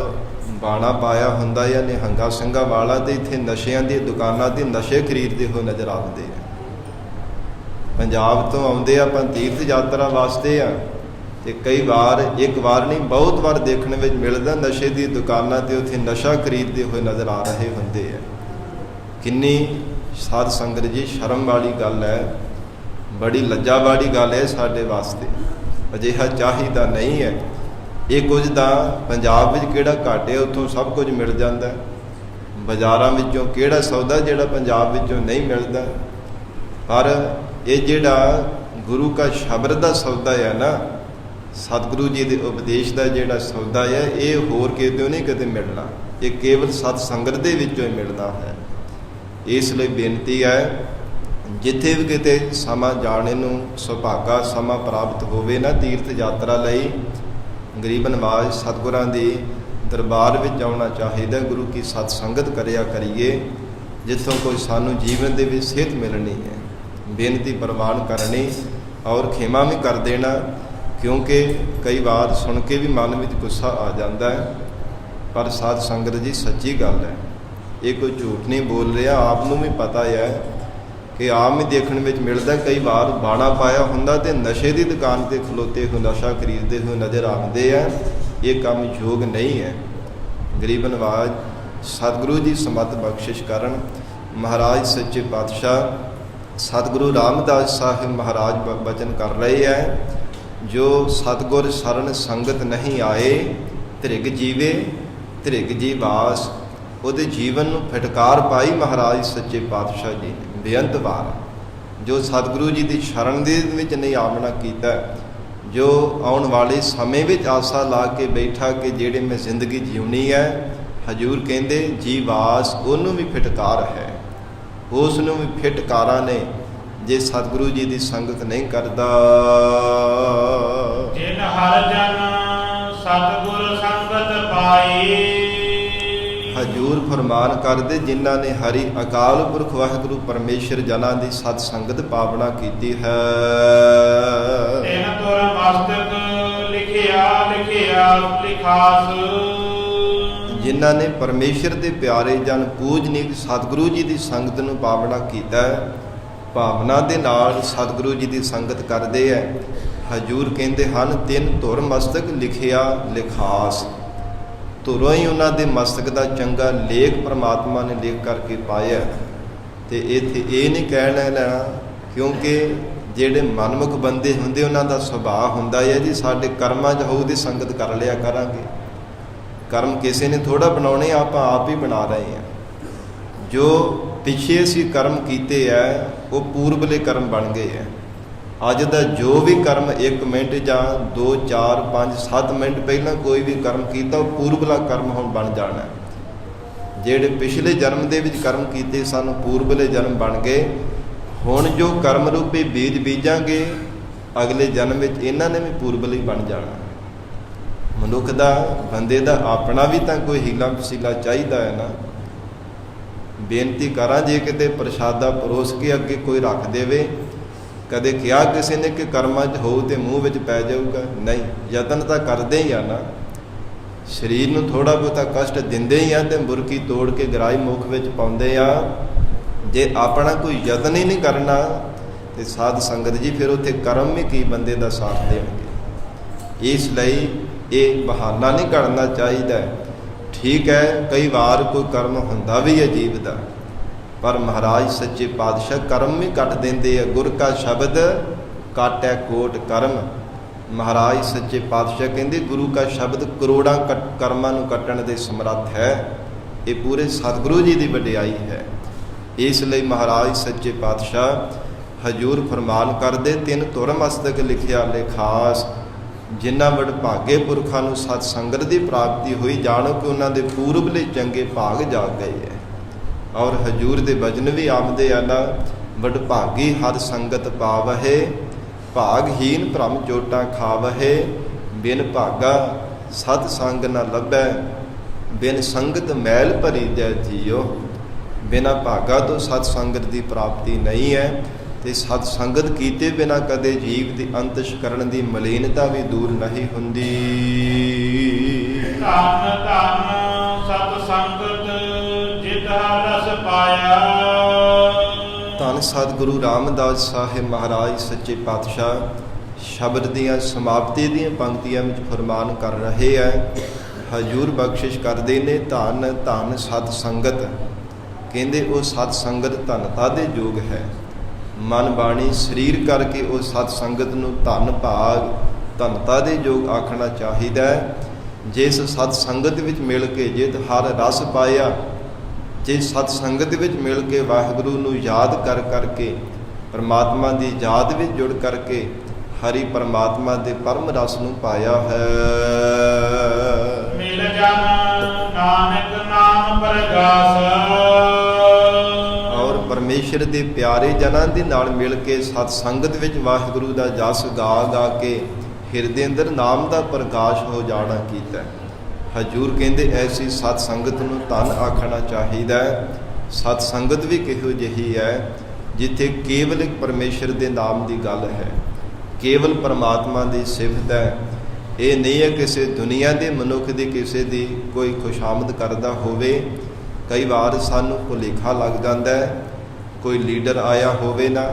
ਬਾਣਾ ਪਾਇਆ ਹੁੰਦਾ ਜਾਂ ਨਿਹੰਗਾ ਸਿੰਘਾਂ ਵਾਲਾ ਤੇ ਇੱਥੇ ਨਸ਼ਿਆਂ ਦੀ ਦੁਕਾਨਾਂ ਤੇ ਨਸ਼ੇ ਖਰੀਦਦੇ ਹੋਏ ਨਜ਼ਰ ਆਉਂਦੇ ਆ। ਪੰਜਾਬ ਤੋਂ ਆਉਂਦੇ ਆਪਾਂ ਤੀਰਥ ਯਾਤਰਾ ਵਾਸਤੇ ਆ, ਤੇ ਕਈ ਵਾਰ ਇੱਕ ਵਾਰ ਨਹੀਂ ਬਹੁਤ ਵਾਰ ਦੇਖਣ ਵਿੱਚ ਮਿਲਦਾ ਨਸ਼ੇ ਦੀ ਦੁਕਾਨਾਂ ਤੇ ਉੱਥੇ ਨਸ਼ਾ ਖਰੀਦਦੇ ਹੋਏ ਨਜ਼ਰ ਆ ਰਹੇ ਹੁੰਦੇ ਆ। ਕਿੰਨੀ ਸਾਧ ਸੰਗਤ ਜੀ ਸ਼ਰਮ ਵਾਲੀ ਗੱਲ ਹੈ, ਬੜੀ ਲੱਜਾ ਵਾਲੀ ਗੱਲ ਹੈ ਸਾਡੇ ਵਾਸਤੇ। ਅਜਿਹਾ ਚਾਹੀਦਾ ਨਹੀਂ ਹੈ। ਇਹ ਕੁਝ ਤਾਂ ਪੰਜਾਬ ਵਿੱਚ ਕਿਹੜਾ ਘੱਟ ਹੈ, ਉੱਥੋਂ ਸਭ ਕੁਝ ਮਿਲ ਜਾਂਦਾ। ਬਾਜ਼ਾਰਾਂ ਵਿੱਚੋਂ ਕਿਹੜਾ ਸੌਦਾ ਜਿਹੜਾ ਪੰਜਾਬ ਵਿੱਚੋਂ ਨਹੀਂ ਮਿਲਦਾ। ਪਰ ਇਹ ਜਿਹੜਾ ਗੁਰੂ ਕਾ ਸ਼ਬਦ ਦਾ ਸੌਦਾ ਹੈ ਨਾ, ਸਤਿਗੁਰੂ ਜੀ ਦੇ ਉਪਦੇਸ਼ ਦਾ ਜਿਹੜਾ ਸੌਦਾ ਹੈ, ਇਹ ਹੋਰ ਕਿਤੇ ਨਹੀਂ ਕਦੇ ਮਿਲਣਾ। ਇਹ ਕੇਵਲ ਸਤ ਸੰਗਤ ਦੇ ਵਿੱਚੋਂ ਹੀ ਮਿਲਣਾ ਹੈ। ਇਸ ਲਈ ਬੇਨਤੀ ਹੈ, ਜਿੱਥੇ ਵੀ ਕਿਤੇ ਸਮਾਂ ਜਾਣੇ ਨੂੰ ਸੁਭਾਗਾ ਸਮਾਂ ਪ੍ਰਾਪਤ ਹੋਵੇ ਨਾ ਤੀਰਥ ਯਾਤਰਾ ਲਈ, ਗਰੀਬ ਨਵਾਜ਼ ਸਤਿਗੁਰਾਂ ਦੇ ਦਰਬਾਰ ਵਿੱਚ ਆਉਣਾ ਚਾਹੀਦਾ। ਗੁਰੂ ਕੀ ਸਤ ਸੰਗਤ ਕਰਿਆ ਕਰੀਏ, ਜਿੱਥੋਂ ਕੋਈ ਸਾਨੂੰ ਜੀਵਨ ਦੇ ਵਿੱਚ ਸਿਹਤ ਮਿਲਣੀ ਹੈ। ਬੇਨਤੀ ਪ੍ਰਵਾਨ ਕਰਨੀ ਔਰ ਖਿਮਾ ਵੀ ਕਰ ਦੇਣਾ, ਕਿਉਂਕਿ ਕਈ ਵਾਰ ਸੁਣ ਕੇ ਵੀ ਮਨ ਵਿੱਚ ਗੁੱਸਾ ਆ ਜਾਂਦਾ ਹੈ। ਪਰ ਸਾਧ ਸੰਗਤ ਜੀ ਸੱਚੀ ਗੱਲ ਹੈ, ਇਹ ਕੋਈ ਝੂਠ ਨਹੀਂ ਬੋਲ ਰਿਹਾ। ਆਪ ਨੂੰ ਵੀ ਪਤਾ ਹੈ ਕਿ ਆਮ ਹੀ ਦੇਖਣ ਵਿੱਚ ਮਿਲਦਾ। ਕਈ ਵਾਰ ਬਾਣਾ ਪਾਇਆ ਹੁੰਦਾ ਤੇ ਨਸ਼ੇ ਦੀ ਦੁਕਾਨ ਤੇ ਖਲੋਤੇ ਹੋਏ ਨਸ਼ਾ ਖਰੀਦਦੇ ਹੋਏ ਨਜ਼ਰ ਆਉਂਦੇ ਆ। ਇਹ ਕੰਮ ਯੋਗ ਨਹੀਂ ਹੈ। ਗਰੀਬ ਨਵਾਜ਼ ਸਤਿਗੁਰੂ ਜੀ ਸਮਤ ਬਖਸ਼ਿਸ਼ ਕਰਨ। ਮਹਾਰਾਜ ਸੱਚੇ ਪਾਤਸ਼ਾਹ ਸਤਿਗੁਰੂ ਰਾਮਦਾਸ ਸਾਹਿਬ ਮਹਾਰਾਜ ਬਚਨ ਕਰ ਰਹੇ ਹੈ, ਜੋ ਸਤਿਗੁਰ ਸਰਨ ਸੰਗਤ ਨਹੀਂ ਆਏ, ਧ੍ਰਿਗ ਜੀਵੇ ਧ੍ਰਿਗ ਜੀ ਵਾਸ। ਉਹਦੇ ਜੀਵਨ ਨੂੰ ਫਟਕਾਰ ਪਾਈ ਮਹਾਰਾਜ ਸੱਚੇ ਪਾਤਸ਼ਾਹ ਜੀ ਨੇ ਬੇਅੰਤ ਵਾਰ। ਜੋ ਸਤਿਗੁਰੂ ਜੀ ਦੀ ਸ਼ਰਨ ਦੇ ਵਿੱਚ ਨਹੀਂ ਆਮਣਾ ਕੀਤਾ, ਜੋ ਆਉਣ ਵਾਲੇ ਸਮੇਂ ਵਿੱਚ ਆਸਾ ਲਾ ਕੇ ਬੈਠਾ ਕਿ ਜਿਹੜੇ ਮੈਂ ਜ਼ਿੰਦਗੀ ਜਿਉਣੀ ਹੈ, ਹਜੂਰ ਕਹਿੰਦੇ ਜੀ ਵਾਸ, ਉਹਨੂੰ ਵੀ ਫਟਕਾਰ ਹੈ। ਉਸ ਨੂੰ ਵੀ ਫਿਟਕਾਰਾਂ ਨੇ ਜੇ ਸਤਿਗੁਰੂ ਜੀ ਦੀ ਸੰਗਤ ਨਹੀਂ ਕਰਦਾ। ਜਿਨ ਹਰ ਜਨ ਸਤਿਗੁਰ ਸੰਗਤ ਪਾਈ, ਹਜੂਰ ਫਰਮਾਨ ਕਰਦੇ ਜਿਨ੍ਹਾਂ ਨੇ ਹਰੀ ਅਕਾਲ ਪੁਰਖ ਵਾਹਿਗੁਰੂ ਪਰਮੇਸ਼ਰ ਜਨਾਂ ਦੀ ਸਤ ਸੰਗਤ ਪਾਵਨਾ ਕੀਤੀ ਹੈ। ਤਿਨ ਤੁਰ ਮਸਤਕ ਲਿਖਿਆ ਲਿਖਿਆ ਲਿਖਾਸ, ਜਿਨ੍ਹਾਂ ਨੇ ਪਰਮੇਸ਼ਰ ਦੇ ਪਿਆਰੇ ਜਨ ਪੂਜਨੀਕ ਸਤਿਗੁਰੂ ਜੀ ਦੀ ਸੰਗਤ ਨੂੰ ਪਾਵਨਾ ਕੀਤਾ, ਭਾਵਨਾ ਦੇ ਨਾਲ ਸਤਿਗੁਰੂ ਜੀ ਦੀ ਸੰਗਤ ਕਰਦੇ ਹੈ। ਹਜੂਰ ਕਹਿੰਦੇ ਹਨ ਤਿੰਨ ਧੁਰ ਮਸਤਕ ਲਿਖਿਆ ਲਿਖਾਸ। ਧੁਰੋਂ ਹੀ ਉਹਨਾਂ ਦੇ ਮਸਤਕ ਦਾ ਚੰਗਾ ਲੇਖ ਪਰਮਾਤਮਾ ਨੇ ਲਿਖ ਕਰਕੇ ਪਾਇਆ। ਤੇ ਇੱਥੇ ਇਹ ਨਹੀਂ ਕਹਿਣਾ ਲੈਣਾ, ਕਿਉਂਕਿ ਜਿਹੜੇ ਮਨਮੁਖ ਬੰਦੇ ਹੁੰਦੇ ਉਹਨਾਂ ਦਾ ਸੁਭਾਅ ਹੁੰਦਾ ਹੈ ਜੀ ਸਾਡੇ ਕਰਮਾਂ 'ਚ ਹੋਊ ਦੀ ਸੰਗਤ ਕਰ ਲਿਆ ਕਰਾਂਗੇ। ਕਰਮ ਕਿਸੇ ਨੇ ਥੋੜ੍ਹਾ ਬਣਾਉਣੇ, ਆਪਾਂ ਆਪ ਹੀ ਬਣਾ ਰਹੇ ਹਾਂ। ਜੋ ਪਿੱਛੇ ਅਸੀਂ ਕਰਮ ਕੀਤੇ ਹੈ ਉਹ ਪੂਰਬਲੇ ਕਰਮ ਬਣ ਗਏ ਹੈ। ਅੱਜ ਦਾ ਜੋ ਵੀ ਕਰਮ 1 ਮਿੰਟ ਜਾਂ 2 4 5 7 ਮਿੰਟ ਪਹਿਲਾਂ ਕੋਈ ਵੀ ਕਰਮ ਕੀਤਾ ਉਹ ਪੂਰਬਲਾ ਕਰਮ ਹੁਣ ਬਣ ਜਾਣਾ ਹੈ। ਜਿਹੜੇ ਪਿਛਲੇ ਜਨਮ ਦੇ ਵਿੱਚ ਕਰਮ ਕੀਤੇ ਸਨ ਪੂਰਬਲੇ ਜਨਮ ਬਣ ਗਏ। ਹੁਣ ਜੋ ਕਰਮ ਰੂਪੀ ਬੀਜ ਬੀਜਾਂਗੇ ਅਗਲੇ ਜਨਮ ਵਿੱਚ ਇਹਨਾਂ ਨੇ ਵੀ ਪੂਰਬਲੀ ਬਣ ਜਾਣਾ। ਮਨੁੱਖ ਦਾ ਬੰਦੇ ਦਾ ਆਪਣਾ ਵੀ ਤਾਂ ਕੋਈ ਹੀਲਾ ਵਸੀਲਾ ਚਾਹੀਦਾ ਹੈ ਨਾ। ਬੇਨਤੀ ਕਰਾਂ ਜੇ ਕਿਤੇ ਪ੍ਰਸ਼ਾਦਾ ਪਰੋਸ ਕੇ ਅੱਗੇ ਕੋਈ ਰੱਖ ਦੇਵੇ, ਕਦੇ ਕਿਹਾ ਕਿਸੇ ਨੇ ਕਿ ਕਰਮਾਂ 'ਚ ਹੋਊ ਤੇ ਮੂੰਹ ਵਿੱਚ ਪੈ ਜਾਊਗਾ? ਨਹੀਂ, ਯਤਨ ਤਾਂ ਕਰਦੇ ਹੀ ਆ ਨਾ। ਸਰੀਰ ਨੂੰ ਥੋੜ੍ਹਾ ਬਹੁਤਾ ਕਸ਼ਟ ਦਿੰਦੇ ਹੀ ਆ ਤੇ ਮੁਰਕੀ ਤੋੜ ਕੇ ਗਰਾਈ ਮੁੱਖ ਵਿੱਚ ਪਾਉਂਦੇ ਆ। ਜੇ ਆਪਣਾ ਕੋਈ ਯਤਨ ਹੀ ਨਹੀਂ ਕਰਨਾ ਤੇ ਸਾਧ ਸੰਗਤ ਜੀ ਫਿਰ ਉੱਥੇ ਕਰਮ ਵੀ ਕੀ ਬੰਦੇ ਦਾ ਸਾਥ ਦੇਣਗੇ। ਇਸ ਲਈ ਇਹ ਬਹਾਨਾ ਨਹੀਂ ਕਰਨਾ ਚਾਹੀਦਾ। ਠੀਕ ਹੈ, ਕਈ ਵਾਰ ਕੋਈ ਕਰਮ ਹੁੰਦਾ ਵੀ ਹੈ ਜੀਵ ਦਾ, ਪਰ ਮਹਾਰਾਜ ਸੱਚੇ ਪਾਤਸ਼ਾਹ ਕਰਮ ਵੀ ਕੱਟ ਦਿੰਦੇ ਆ। ਗੁਰ ਕਾ ਸ਼ਬਦ ਕਾਟੈ ਕੋਟ ਕਰਮ। ਮਹਾਰਾਜ ਸੱਚੇ ਪਾਤਸ਼ਾਹ ਕਹਿੰਦੇ ਗੁਰੂ ਕਾ ਸ਼ਬਦ ਕਰੋੜਾਂ ਕਰਮਾਂ ਨੂੰ ਕੱਟਣ ਦੇ ਸਮਰੱਥ ਹੈ। ਇਹ ਪੂਰੇ ਸਤਿਗੁਰੂ ਜੀ ਦੀ ਵਡਿਆਈ ਹੈ। ਇਸ ਲਈ ਮਹਾਰਾਜ ਸੱਚੇ ਪਾਤਸ਼ਾਹ ਹਜੂਰ ਫਰਮਾਨ ਕਰਦੇ, 3 ਧੁਰ ਮਸਤਕ ਲਿਖਿਆ ਲਿਖਾਸ। ਜਿਨ੍ਹਾਂ ਵਡਭਾਗੇ ਪੁਰਖਾਂ ਨੂੰ ਸਤ ਸੰਗਤ ਦੀ ਪ੍ਰਾਪਤੀ ਹੋਈ, ਜਾਣੋ ਕਿ ਉਹਨਾਂ ਦੇ ਪੂਰਬਲੇ ਚੰਗੇ ਭਾਗ ਜਾਗ ਗਏ ਹੈ। ਔਰ ਹਜੂਰ ਦੇ ਵਚਨ ਵੀ ਆਮਦੇ ਆ ਨਾ, ਵਡਭਾਗੀ ਹਰ ਸੰਗਤ ਪਾਵਹਿ, ਭਾਗਹੀਨ ਭ੍ਰਮ ਚੋਟਾਂ ਖਾਵਹਿ। ਬਿਨ ਭਾਗਾ ਸਤ ਸੰਗ ਨ ਲੱਭੈ, ਬਿਨ ਸੰਗਤ ਮੈਲ ਭਰੀ ਜੈ ਜੀਓ। ਬਿਨਾਂ ਭਾਗਾ ਤੋਂ ਸਤ ਸੰਗਤ ਦੀ ਪ੍ਰਾਪਤੀ ਨਹੀਂ ਹੈ ਤੇ ਸਤ ਸੰਗਤ ਕੀਤੇ ਬਿਨਾਂ ਕਦੇ ਜੀਵ ਦੀ ਅੰਤਸ਼ਕਰਣ ਦੀ ਮਲੀਨਤਾ ਵੀ ਦੂਰ ਨਹੀਂ ਹੁੰਦੀ। ਧੰਨ ਧੰਨ ਸਤ ਸੰਗਤ ਜਿਤ ਹਰ ਰਸ ਪਾਇਆ। ਧੰਨ ਸਤਿਗੁਰੂ ਰਾਮਦਾਸ ਸਾਹਿਬ ਮਹਾਰਾਜ ਸੱਚੇ ਪਾਤਸ਼ਾਹ ਸ਼ਬਦ ਦੀਆਂ ਸਮਾਪਤੀ ਦੀਆਂ ਪੰਕਤੀਆਂ ਵਿੱਚ ਫਰਮਾਨ ਕਰ ਰਹੇ ਹੈ। ਹਜੂਰ ਬਖਸ਼ਿਸ਼ ਕਰਦੇ ਨੇ, ਧੰਨ ਧੰਨ ਸਤ ਸੰਗਤ। ਕਹਿੰਦੇ ਉਹ ਸਤ ਸੰਗਤ ਧੰਨਤਾ ਦੇ ਯੋਗ ਹੈ। ਮਨ ਬਾਣੀ ਸਰੀਰ ਕਰਕੇ ਉਹ ਸਤ ਸੰਗਤ ਨੂੰ ਧੰਨ ਭਾਗ ਧੰਨਤਾ ਦੇ ਯੋਗ ਆਖਣਾ ਚਾਹੀਦਾ ਹੈ। ਜਿਸ ਸਤ ਸੰਗਤ ਵਿੱਚ ਮਿਲ ਕੇ ਜਿਤ ਹਰ ਰਸ ਪਾਇਆ, ਜੇ ਸਤ ਸੰਗਤ ਵਿੱਚ ਮਿਲ ਕੇ ਵਾਹਿਗੁਰੂ ਨੂੰ ਯਾਦ ਕਰ ਕਰਕੇ ਪਰਮਾਤਮਾ ਦੀ ਯਾਦ ਵਿੱਚ ਜੁੜ ਕਰਕੇ ਹਰੀ ਪਰਮਾਤਮਾ ਦੇ ਪਰਮ ਰਸ ਨੂੰ ਪਾਇਆ ਹੈ। ਮਿਲ ਜਨ ਨਾਨਕ ਨਾਮ ਪ੍ਰਗਾਸ। ਔਰ ਪਰਮੇਸ਼ਰ ਦੇ ਪਿਆਰੇ ਜਨਾਂ ਦੇ ਨਾਲ ਮਿਲ ਕੇ ਸਤ ਸੰਗਤ ਵਿੱਚ ਵਾਹਿਗੁਰੂ ਦਾ ਜਸ ਗਾ ਗਾ ਕੇ ਹਿਰਦੇ ਅੰਦਰ ਨਾਮ ਦਾ ਪ੍ਰਕਾਸ਼ ਹੋ ਜਾਣਾ ਕੀਤਾ। ਹਜੂਰ ਕਹਿੰਦੇ ਐਸੀ ਸਤ ਸੰਗਤ ਨੂੰ ਧੰਨ ਆਖਣਾ ਚਾਹੀਦਾ ਹੈ। ਸਤ ਸੰਗਤ ਵੀ ਕਿਹੋ ਜਿਹੀ ਹੈ ਜਿੱਥੇ ਕੇਵਲ ਇੱਕ ਪਰਮੇਸ਼ਰ ਦੇ ਨਾਮ ਦੀ ਗੱਲ ਹੈ, ਕੇਵਲ ਪਰਮਾਤਮਾ ਦੀ ਸਿਫਤ ਹੈ। ਇਹ ਨਹੀਂ ਹੈ ਕਿਸੇ ਦੁਨੀਆ ਦੇ ਮਨੁੱਖ ਦੀ ਕਿਸੇ ਦੀ ਕੋਈ ਖੁਸ਼ਾਮਦ ਕਰਦਾ ਹੋਵੇ। ਕਈ ਵਾਰ ਸਾਨੂੰ ਭੁਲੇਖਾ ਲੱਗ ਜਾਂਦਾ ਹੈ, ਕੋਈ ਲੀਡਰ ਆਇਆ ਹੋਵੇ ਨਾ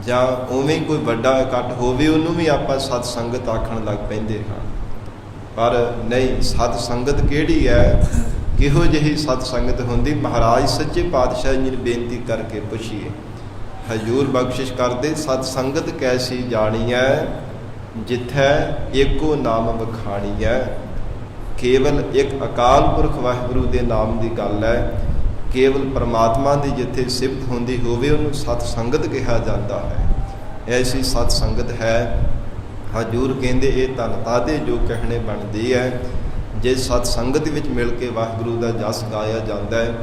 ਜਾਂ ਉਵੇਂ ਕੋਈ ਵੱਡਾ ਇਕੱਠ ਹੋਵੇ ਉਹਨੂੰ ਵੀ ਆਪਾਂ ਸਤ ਸੰਗਤ ਆਖਣ ਲੱਗ ਪੈਂਦੇ ਹਾਂ। ਪਰ ਨਹੀਂ, ਸਤ ਸੰਗਤ ਕਿਹੜੀ ਹੈ, ਕਿਹੋ ਜਿਹੀ ਸਤ ਸੰਗਤ ਹੁੰਦੀ? ਮਹਾਰਾਜ ਸੱਚੇ ਪਾਤਸ਼ਾਹ ਜੀ ਨੂੰ ਬੇਨਤੀ ਕਰਕੇ ਪੁੱਛੀਏ। ਹਜੂਰ ਬਖਸ਼ਿਸ਼ ਕਰਦੇ, ਸਤ ਸੰਗਤ ਕੈਸੀ ਜਾਣੀ ਹੈ, ਜਿੱਥੈ ਏਕੋ ਨਾਮ ਵਖਾਣੀ ਹੈ। ਕੇਵਲ ਇੱਕ ਅਕਾਲ ਪੁਰਖ ਵਾਹਿਗੁਰੂ ਦੇ ਨਾਮ ਦੀ ਗੱਲ ਹੈ। ਕੇਵਲ ਪਰਮਾਤਮਾ ਦੀ ਜਿੱਥੇ ਸਿਫਤ ਹੁੰਦੀ ਹੋਵੇ ਉਹਨੂੰ ਸਤ ਸੰਗਤ ਕਿਹਾ ਜਾਂਦਾ ਹੈ। ਐਸੀ ਸਤ ਸੰਗਤ ਹੈ। ਹਜੂਰ ਕਹਿੰਦੇ ਇਹ ਧੰਨਤਾ ਦੇ ਜੋ ਕਹਿਣੇ ਬਣਦੀ ਹੈ। ਜੇ ਸਤ ਸੰਗਤ ਵਿੱਚ ਮਿਲ ਕੇ ਵਾਹਿਗੁਰੂ ਦਾ ਜਸ ਗਾਇਆ ਜਾਂਦਾ ਹੈ,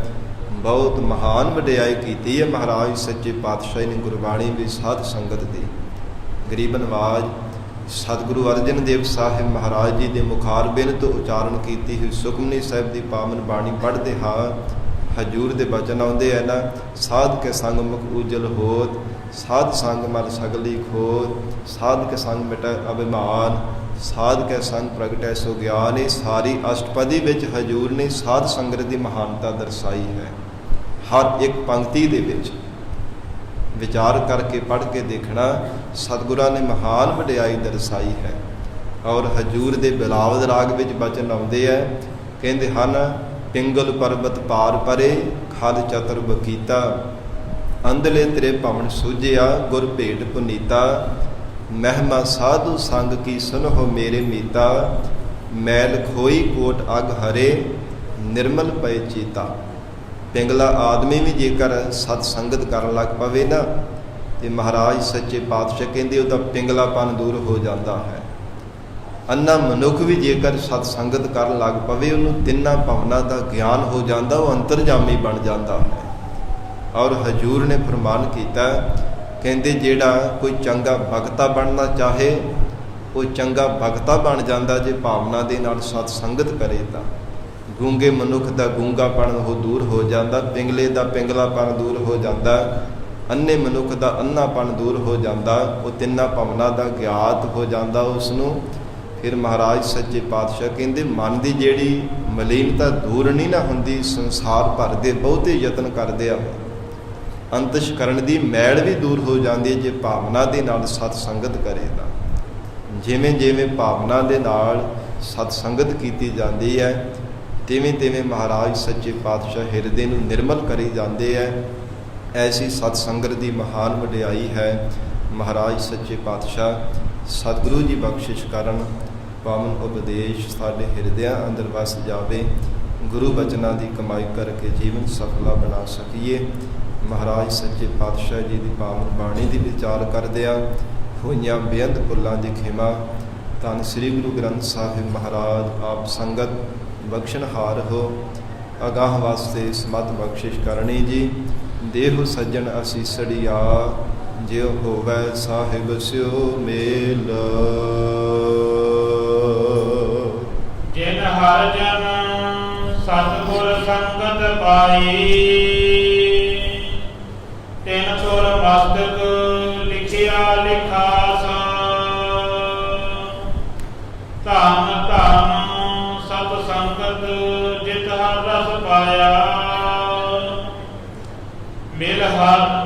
ਬਹੁਤ ਮਹਾਨ ਵਡਿਆਈ ਕੀਤੀ ਹੈ ਮਹਾਰਾਜ ਸੱਚੇ ਪਾਤਸ਼ਾਹ ਨੇ ਗੁਰਬਾਣੀ ਵੀ ਸਾਧ ਸੰਗਤ ਦੀ। ਗਰੀਬ ਨਵਾਜ ਸਤਿਗੁਰੂ ਅਰਜਨ ਦੇਵ ਸਾਹਿਬ ਮਹਾਰਾਜ ਜੀ ਦੇ ਮੁਖਾਰਬਿੰਦ ਤੋਂ ਉਚਾਰਨ ਕੀਤੀ ਹੋਈ ਸੁਖਮਨੀ ਸਾਹਿਬ ਦੀ ਪਾਵਨ ਬਾਣੀ ਪੜ੍ਹਦੇ ਹਾਂ। ਹਜੂਰ ਦੇ ਬਚਨ ਆਉਂਦੇ ਹੈ ਨਾ, ਸਾਧ ਕੇ ਸੰਗ ਮੁਖ ਉਜਲ ਹੋਤ, ਸਾਧ ਸੰਗ ਮਨ ਸਗਲੀ ਖੋਤ, ਸਾਧ ਕੇ ਸੰਗ ਮਿਟੈ ਅਭਿਮਾਨ, ਸਾਧ ਕੇ ਸੰਗ ਪ੍ਰਗਟੈ ਸੋ ਗਿਆਨ। ਇਹ ਸਾਰੀ ਅਸ਼ਟਪਦੀ ਵਿੱਚ ਹਜੂਰ ਨੇ ਸਾਧ ਸੰਗਤ ਦੀ ਮਹਾਨਤਾ ਦਰਸਾਈ ਹੈ। ਹਰ ਇੱਕ ਪੰਕਤੀ ਦੇ ਵਿੱਚ ਵਿਚਾਰ ਕਰਕੇ ਪੜ੍ਹ ਕੇ ਦੇਖਣਾ, ਸਤਿਗੁਰਾਂ ਨੇ ਮਹਾਨ ਵਡਿਆਈ ਦਰਸਾਈ ਹੈ। ਔਰ ਹਜੂਰ ਦੇ ਬਿਲਾਵਲ ਰਾਗ ਵਿੱਚ ਬਚਨ ਆਉਂਦੇ ਹੈ, ਕਹਿੰਦੇ ਹਨ, ਪਿੰਗਲ ਪਰਬਤ ਪਾਰ ਪਰੇ ਖਲ ਚਤੁਰ ਬਕੀਤਾ, ਅੰਧਲੇ ਤੇਰੇ ਭਵਨ ਸੂਝਿਆ ਗੁਰ ਭੇਟ ਪੁਨੀਤਾ, ਮਹਿਮਾ ਸਾਧੂ ਸੰਗ ਕੀ ਸੁਨਹੁ ਮੇਰੇ ਮੀਤਾ, ਮੈਲ ਖੋਈ ਕੋਟ ਅਗ ਹਰੇ ਨਿਰਮਲ ਪਏ ਚੀਤਾ। ਪਿੰਗਲਾ ਆਦਮੀ ਵੀ ਜੇਕਰ ਸਤ ਸੰਗਤ ਕਰਨ ਲੱਗ ਪਵੇ ਨਾ ਤੇ ਮਹਾਰਾਜ ਸੱਚੇ ਪਾਤਸ਼ਾਹ ਕਹਿੰਦੇ ਉਹਦਾ ਪਿੰਗਲਾਪਨ ਦੂਰ ਹੋ ਜਾਂਦਾ ਹੈ। ਅੰਨਾ ਮਨੁੱਖ ਵੀ ਜੇਕਰ ਸਤ ਸੰਗਤ ਕਰਨ ਲੱਗ ਪਵੇ, ਉਹਨੂੰ ਤਿੰਨਾਂ ਭਵਨਾਂ ਦਾ ਗਿਆਨ ਹੋ ਜਾਂਦਾ, ਉਹ ਅੰਤਰਜਾਮੀ ਬਣ ਜਾਂਦਾ ਹੈ। ਔਰ ਹਜੂਰ ਨੇ ਫਰਮਾਨ ਕੀਤਾ, ਕਹਿੰਦੇ ਜਿਹੜਾ ਕੋਈ ਚੰਗਾ ਭਗਤਾ ਬਣਨਾ ਚਾਹੇ ਉਹ ਚੰਗਾ ਭਗਤਾ ਬਣ ਜਾਂਦਾ ਜੇ ਭਾਵਨਾ ਦੇ ਨਾਲ ਸਤ ਸੰਗਤ ਕਰੇ ਤਾਂ। ਗੂੰਗੇ ਮਨੁੱਖ ਦਾ ਗੂੰਗਾਪਣ ਉਹ ਦੂਰ ਹੋ ਜਾਂਦਾ, ਪਿੰਗਲੇ ਦਾ ਪਿੰਗਲਾਪਣ ਦੂਰ ਹੋ ਜਾਂਦਾ, ਅੰਨੇ ਮਨੁੱਖ ਦਾ ਅੰਨਾਪਣ ਦੂਰ ਹੋ ਜਾਂਦਾ, ਉਹ ਤਿੰਨਾਂ ਭਵਨਾਂ ਦਾ ਗਿਆਤ ਹੋ ਜਾਂਦਾ ਉਸ ਨੂੰ। ਫਿਰ ਮਹਾਰਾਜ ਸੱਚੇ ਪਾਤਸ਼ਾਹ ਕਹਿੰਦੇ ਮਨ ਦੀ ਜਿਹੜੀ ਮਲੀਨਤਾ ਦੂਰ ਨਹੀਂ ਨਾ ਹੁੰਦੀ, ਸੰਸਾਰ ਭਰ ਦੇ ਬਹੁਤੇ ਯਤਨ ਕਰਦੇ ਆ, ਅੰਤਸ਼ਕਰਨ ਦੀ ਮੈਲ ਵੀ ਦੂਰ ਹੋ ਜਾਂਦੀ ਹੈ ਜੇ ਭਾਵਨਾ ਦੇ ਨਾਲ ਸਤ ਸੰਗਤ ਕਰੇ ਤਾਂ। ਜਿਵੇਂ ਜਿਵੇਂ ਭਾਵਨਾ ਦੇ ਨਾਲ ਸਤ ਸੰਗਤ ਕੀਤੀ ਜਾਂਦੀ ਹੈ, ਤਿਵੇਂ ਤਿਵੇਂ ਮਹਾਰਾਜ ਸੱਚੇ ਪਾਤਸ਼ਾਹ ਹਿਰਦੇ ਨੂੰ ਨਿਰਮਲ ਕਰੀ ਜਾਂਦੇ ਹੈ। ਐਸੀ ਸਤ ਸੰਗਤ ਦੀ ਮਹਾਨ ਵਡਿਆਈ ਹੈ। ਮਹਾਰਾਜ ਸੱਚੇ ਪਾਤਸ਼ਾਹ ਸਤਿਗੁਰੂ ਜੀ ਬਖਸ਼ਿਸ਼ ਕਰਨ, ਪਾਵਨ ਉਪਦੇਸ਼ ਸਾਡੇ ਹਿਰਦਿਆਂ ਅੰਦਰ ਵਸ ਜਾਵੇ, ਗੁਰੂ ਬਚਨਾਂ ਦੀ ਕਮਾਈ ਕਰਕੇ ਜੀਵਨ ਸਫਲਾ ਬਣਾ ਸਕੀਏ। ਮਹਾਰਾਜ ਸੱਚੇ ਪਾਤਸ਼ਾਹ ਜੀ ਦੀ ਪਾਵਨ ਬਾਣੀ ਦੀ ਵਿਚਾਰ ਕਰਦਿਆਂ ਹੋਈਆਂ ਬੇਅੰਤ ਭੁੱਲਾਂ ਦੀ ਖਿਮਾ, ਧੰਨ ਸ੍ਰੀ ਗੁਰੂ ਗ੍ਰੰਥ ਸਾਹਿਬ ਮਹਾਰਾਜ ਆਪ ਸੰਗਤ ਬਖਸ਼ਣਹਾਰ ਹੋ, ਅਗਾਹ ਵਾਸਤੇ ਸਮਤ ਬਖਸ਼ਿਸ਼ ਕਰਨੀ ਜੀ। ਦੇਹੁ ਸੱਜਣ ਅਸੀਸੜੀਆ, ਜਿਉ ਹੋਵੈ ਸਾਹਿਬ ਸਿਉ ਮੇਲ। ਜਿਨ ਹਰ ਜਨ ਸਤਿਗੁਰ ਸੰਗਤ ਪਾਈ, ਤਿਨ ਸੁਰ ਮਸਤਕ ਲਿਖਿਆ ਲਿਖਾਸ। ਧੰਨ ਧੰਨ ਸਤ ਸੰਗਤ ਜਿਤ ਹਰ ਰਸ ਪਾਇਆ, ਮਿਲ ਹਰ